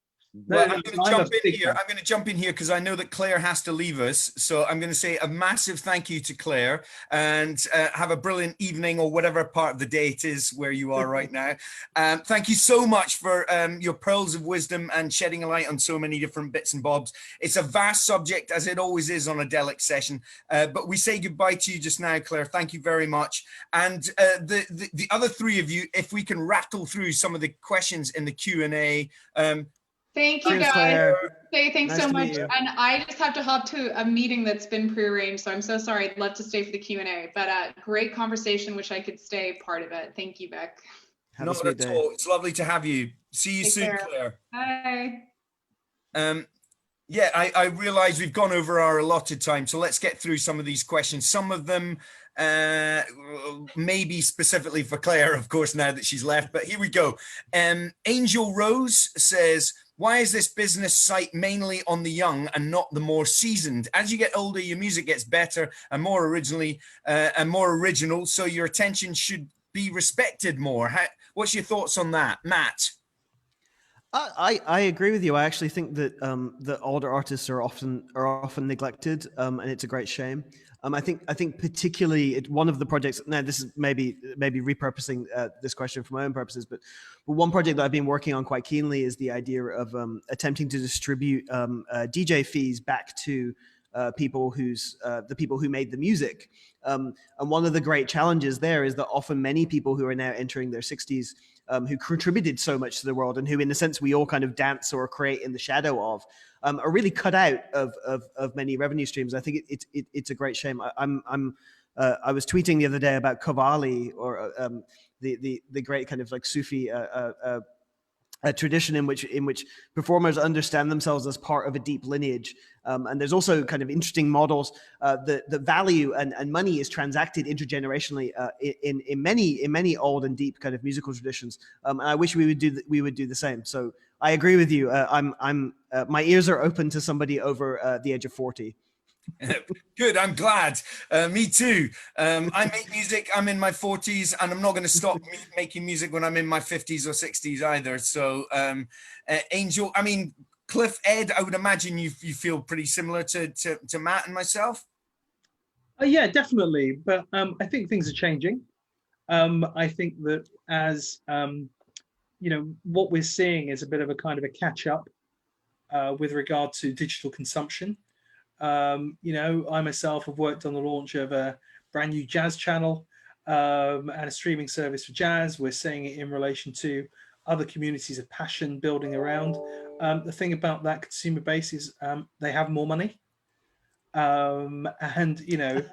Well, I'm going to jump in here because I know that Claire has to leave us. So I'm going to say a massive thank you to Claire, and have a brilliant evening, or whatever part of the day it is where you are right now. Thank you so much for your pearls of wisdom and shedding a light on so many different bits and bobs. It's a vast subject, as it always is on a Delic session. But we say goodbye to you just now, Claire. Thank you very much. And the other 3 of you, if we can rattle through some of the questions in the Q&A. Thank you, Thanks, guys. Claire. Thanks Nice so to much. meet you. And I just have to hop to a meeting that's been prearranged, so I'm so sorry. I'd love to stay for the Q&A, but great conversation. Wish I could stay part of it. Thank you, Vic. Not at all. It's lovely to have you. See you Take soon, care. Claire. Bye. Yeah, I realize we've gone over our allotted time, so let's get through some of these questions. Some of them maybe specifically for Claire, of course, now that she's left, but here we go. Angel Rose says, why is this business site mainly on the young and not the more seasoned? As you get older, your music gets better and more original, so your attention should be respected more. What's your thoughts on that, Matt? I agree with you. I actually think that that older artists are often neglected, and it's a great shame. I think particularly one of the projects. Now, this is maybe repurposing this question for my own purposes, but one project that I've been working on quite keenly is the idea of attempting to distribute DJ fees back to the people who made the music. And one of the great challenges there is that often many people who are now entering their 60s, who contributed so much to the world and who, in a sense, we all kind of dance or create in the shadow of, are really cut out of many revenue streams. I think it's a great shame. I was tweeting the other day about Qawwali, or the great kind of like Sufi a tradition in which performers understand themselves as part of a deep lineage, and there's also kind of interesting models. The value and money is transacted intergenerationally in many old and deep kind of musical traditions, and I wish we would do the same. So I agree with you. My ears are open to somebody over the age of 40. Good, I'm glad. Me too. I make music, I'm in my 40s, and I'm not going to stop making music when I'm in my 50s or 60s either. So Angel, I mean, Cliff, Ed, I would imagine you feel pretty similar to Matt and myself. Yeah, definitely. But I think things are changing. I think that as what we're seeing is a bit of a kind of a catch up with regard to digital consumption. I myself have worked on the launch of a brand new jazz channel and a streaming service for jazz. We're seeing it in relation to other communities of passion building around. The thing about that consumer base is they have more money. and you know,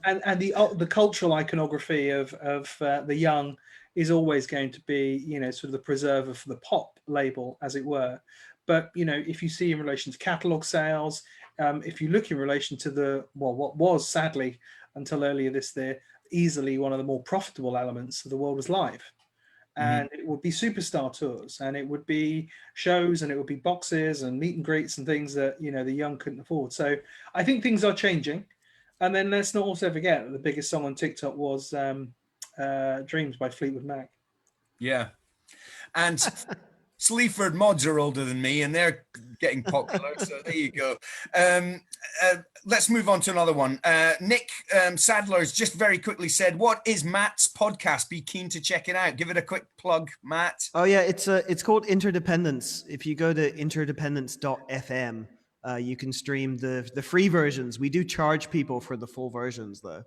and the cultural iconography of the young is always going to be, you know, sort of the preserver for the pop label, as it were. But you know, if you see in relation to catalog sales, if you look in relation to the, well, what was sadly until earlier this year easily one of the more profitable elements of the world was live. And it would be superstar tours, and it would be shows, and it would be boxes and meet and greets and things that, you know, the young couldn't afford. So I think things are changing. And then let's not also forget that the biggest song on TikTok was Dreams by Fleetwood Mac. Yeah. And Sleaford mods are older than me, and they're getting popular. So there you go. Let's move on to another one. Nick Sadler's just very quickly said, "What is Matt's podcast? Be keen to check it out." Give it a quick plug, Matt. Oh yeah, it's called Interdependence. If you go to interdependence.fm, you can stream the free versions. We do charge people for the full versions though,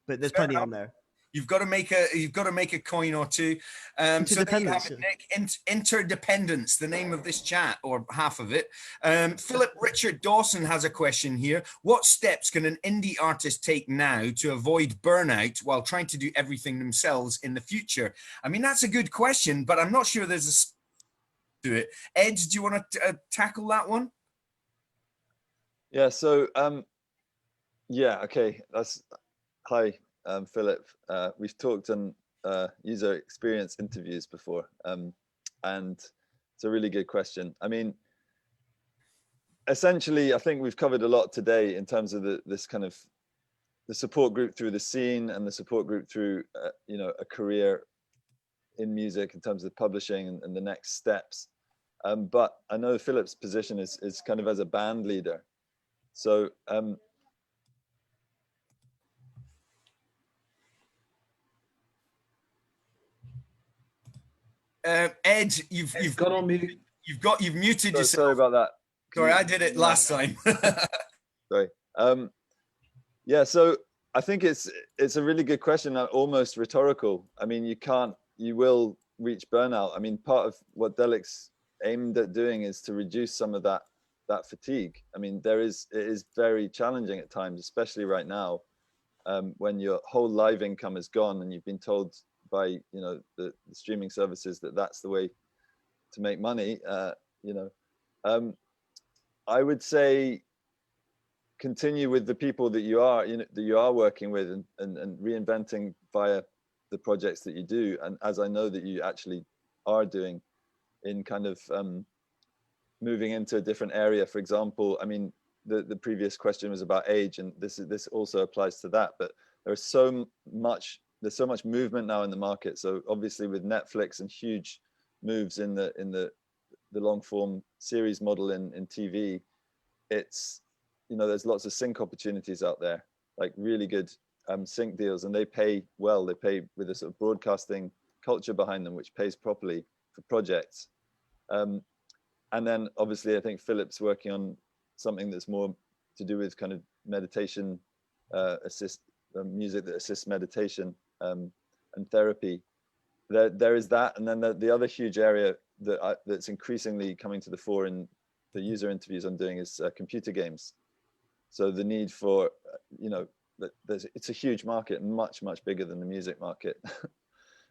but there's plenty on there. You've got to make a coin or two. So there you have it, Nick. Interdependence, the name of this chat, or half of it. Philip Richard Dawson has a question here. What steps can an indie artist take now to avoid burnout while trying to do everything themselves in the future? I mean, that's a good question, but I'm not sure there's a to it. Ed, do you want to tackle that one? Yeah. So yeah. Okay. Hi. Philip, we've talked on user experience interviews before, and it's a really good question. I mean, essentially, I think we've covered a lot today in terms of this kind of the support group through the scene and the support group through you know, a career in music in terms of publishing and the next steps. But I know Philip's position is kind of as a band leader, so. Ed, you've got on mute. You've muted yourself. Sorry about that. Sorry, I did it last time. Sorry. Yeah, so I think it's a really good question, almost rhetorical. I mean, you will reach burnout. I mean, part of what Delic's aimed at doing is to reduce some of that fatigue. I mean, it is very challenging at times, especially right now, when your whole live income is gone and you've been told by, you know, the streaming services that that's the way to make money. You know, I would say continue with the people that you are working with and reinventing via the projects that you do, and as I know that you actually are doing, in kind of moving into a different area. For example, I mean, the previous question was about age, and this also applies to that, but there's so much movement now in the market. So obviously with Netflix and huge moves in the long form series model in TV, it's, you know, there's lots of sync opportunities out there, like really good sync deals, and they pay well. They pay with a sort of broadcasting culture behind them, which pays properly for projects. And then obviously I think Philip's working on something that's more to do with kind of meditation, music that assists meditation and therapy. There is that, and then the other huge area that's increasingly coming to the fore in the user interviews I'm doing is computer games. So the need for, you know, it's a huge market, much bigger than the music market.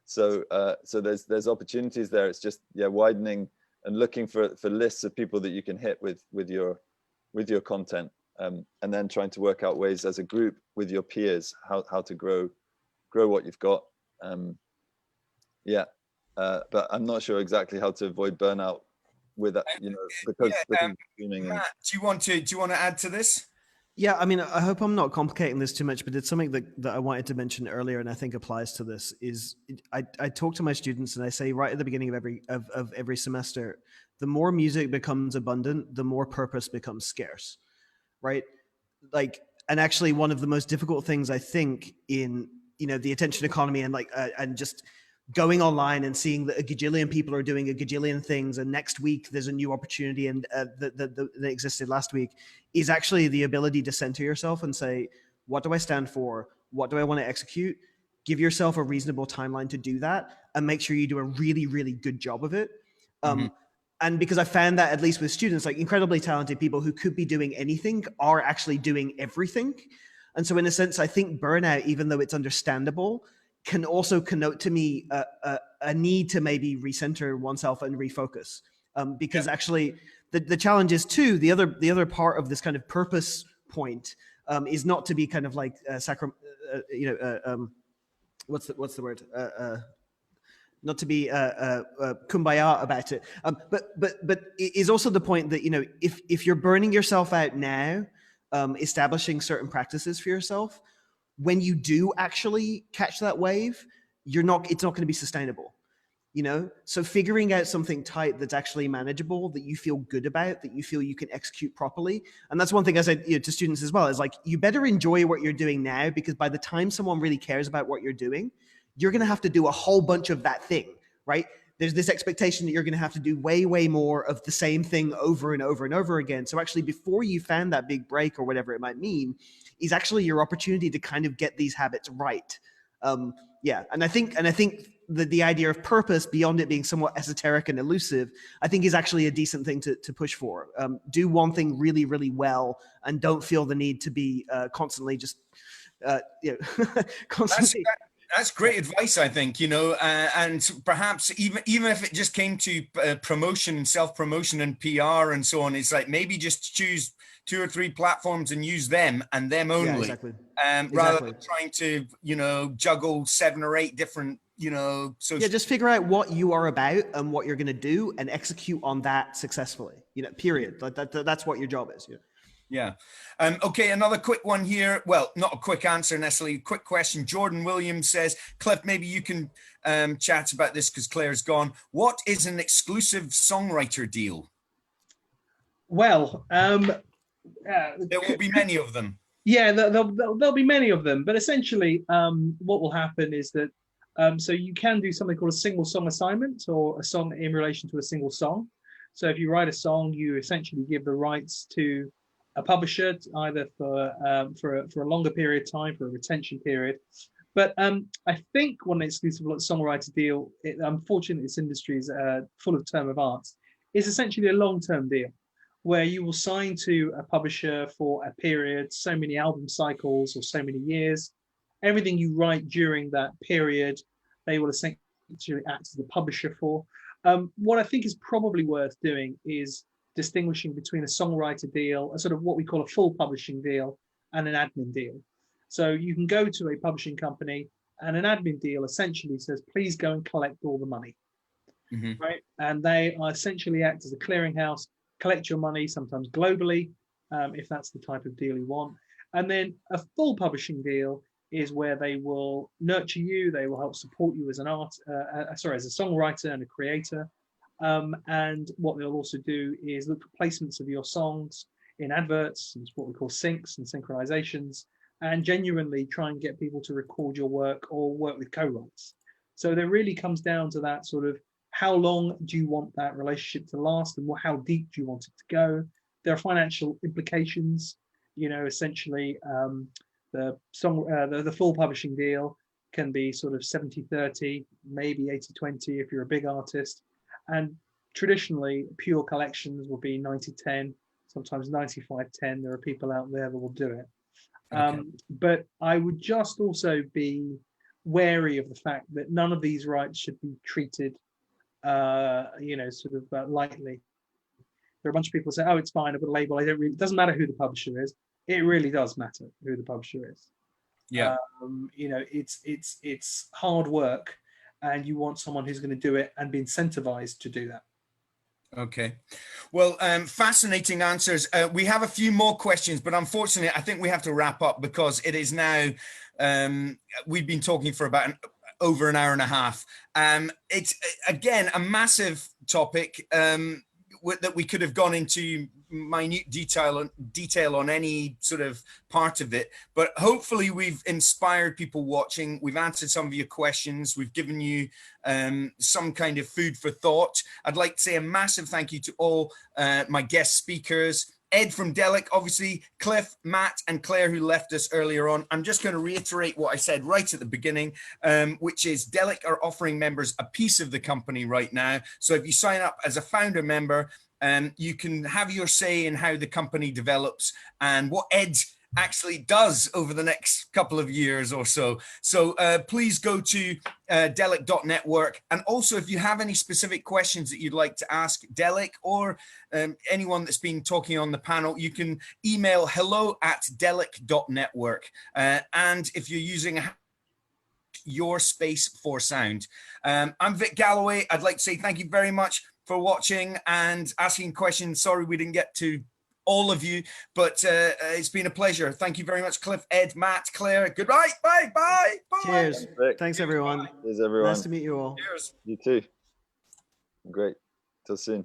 So there's opportunities there. It's just, yeah, widening and looking for lists of people that you can hit with your content, and then trying to work out ways as a group with your peers how to grow what you've got. But I'm not sure exactly how to avoid burnout with that, you know, because streaming. Matt, do you want to add to this? Yeah, I mean, I hope I'm not complicating this too much, but it's something that I wanted to mention earlier, and I think applies to this. Is I talk to my students and I say right at the beginning of every semester, the more music becomes abundant, the more purpose becomes scarce, right? Like, and actually, one of the most difficult things I think in, you know, the attention economy and and just going online and seeing that a gajillion people are doing a gajillion things, and next week there's a new opportunity and that existed last week, is actually the ability to center yourself and say, what do I stand for? What do I want to execute? Give yourself a reasonable timeline to do that, and make sure you do a really, really good job of it. and because I found that, at least with students, like incredibly talented people who could be doing anything are actually doing everything. And so in a sense, I think burnout, even though it's understandable, can also connote to me a need to maybe recenter oneself and refocus. Because actually the challenge is too, the other part of this kind of purpose point is not to be kind of like what's the word? Not to be kumbaya about it, but it is also the point that, you know, if you're burning yourself out now, establishing certain practices for yourself, when you do actually catch that wave, it's not going to be sustainable, you know? So figuring out something tight that's actually manageable, that you feel good about, that you feel you can execute properly. And that's one thing I said, you know, to students as well, is like, you better enjoy what you're doing now, because by the time someone really cares about what you're doing, you're going to have to do a whole bunch of that thing, right? There's this expectation that you're going to have to do way, way more of the same thing over and over and over again. So actually, before you found that big break or whatever it might mean, is actually your opportunity to kind of get these habits right. Yeah, and I think the idea of purpose, beyond it being somewhat esoteric and elusive, I think is actually a decent thing to push for. Do one thing really, really well, and don't feel the need to be constantly just, you know, constantly. That's great advice, I think, you know, and perhaps even if it just came to promotion and self-promotion and PR and so on, it's like maybe just choose 2 or 3 platforms and use them and them only, yeah, exactly. Rather than trying to, you know, juggle 7 or 8 different, you know, social. Yeah, just figure out what you are about and what you're going to do, and execute on that successfully. You know, period. That's what your job is. Yeah. Yeah. Okay, another quick one here. Well, not a quick answer necessarily, quick question. Jordan Williams says, Cliff, maybe you can chat about this because Claire's gone. What is an exclusive songwriter deal? Well, there will be many of them. Yeah, there'll be many of them. But essentially, what will happen is that, so you can do something called a single song assignment, or a song in relation to a single song. So if you write a song, you essentially give the rights to a publisher, either for a longer period of time, for a retention period. But I think one exclusive songwriter deal, unfortunately, this industry is full of term of art, is essentially a long-term deal, where you will sign to a publisher for a period, so many album cycles or so many years. Everything you write during that period, they will essentially act as the publisher for. What I think is probably worth doing is distinguishing between a songwriter deal, a sort of what we call a full publishing deal, and an admin deal. So you can go to a publishing company, and an admin deal essentially says, please go and collect all the money, right? And they are essentially act as a clearinghouse, collect your money, sometimes globally, if that's the type of deal you want. And then a full publishing deal is where they will nurture you, they will help support you as an as a songwriter and a creator. And what they'll also do is look for placements of your songs in adverts, and what we call syncs and synchronizations, and genuinely try and get people to record your work or work with co-writes. So there really comes down to that sort of, how long do you want that relationship to last, and how deep do you want it to go? There are financial implications, you know, essentially the full publishing deal can be sort of 70-30, maybe 80-20 if you're a big artist. And traditionally, pure collections will be 90-10, sometimes 95-10. There are people out there that will do it. Okay. But I would just also be wary of the fact that none of these rights should be treated, you know, sort of lightly. There are a bunch of people who say, oh, it's fine, I've got a label. It doesn't matter who the publisher is. It really does matter who the publisher is. Yeah. You know, it's hard work, and you want someone who's going to do it and be incentivized to do that. Okay. Well, fascinating answers. We have a few more questions, but unfortunately, I think we have to wrap up because it is now, we've been talking for about over an hour and a half. It's, again, a massive topic that we could have gone into minute detail on any sort of part of it, but hopefully we've inspired people watching. We've answered some of your questions. We've given you some kind of food for thought. I'd like to say a massive thank you to all my guest speakers, Ed from Delic, obviously, Cliff, Matt, and Claire, who left us earlier on. I'm just going to reiterate what I said right at the beginning, which is Delic are offering members a piece of the company right now. So if you sign up as a founder member, you can have your say in how the company develops and what Ed actually does over the next couple of years or so. So please go to delic.network. And also, if you have any specific questions that you'd like to ask Delic or anyone that's been talking on the panel, you can email hello@delic.network. And if you're using your space for sound. I'm Vic Galloway. I'd like to say thank you very much for watching and asking questions. Sorry we didn't get to all of you, but it's been a pleasure. Thank you very much, Cliff, Ed, Matt, Claire. Goodbye. Bye. Bye. Bye. Cheers. Thanks, everyone. Cheers, everyone. Nice to meet you all. Cheers. You too. Great. Till soon.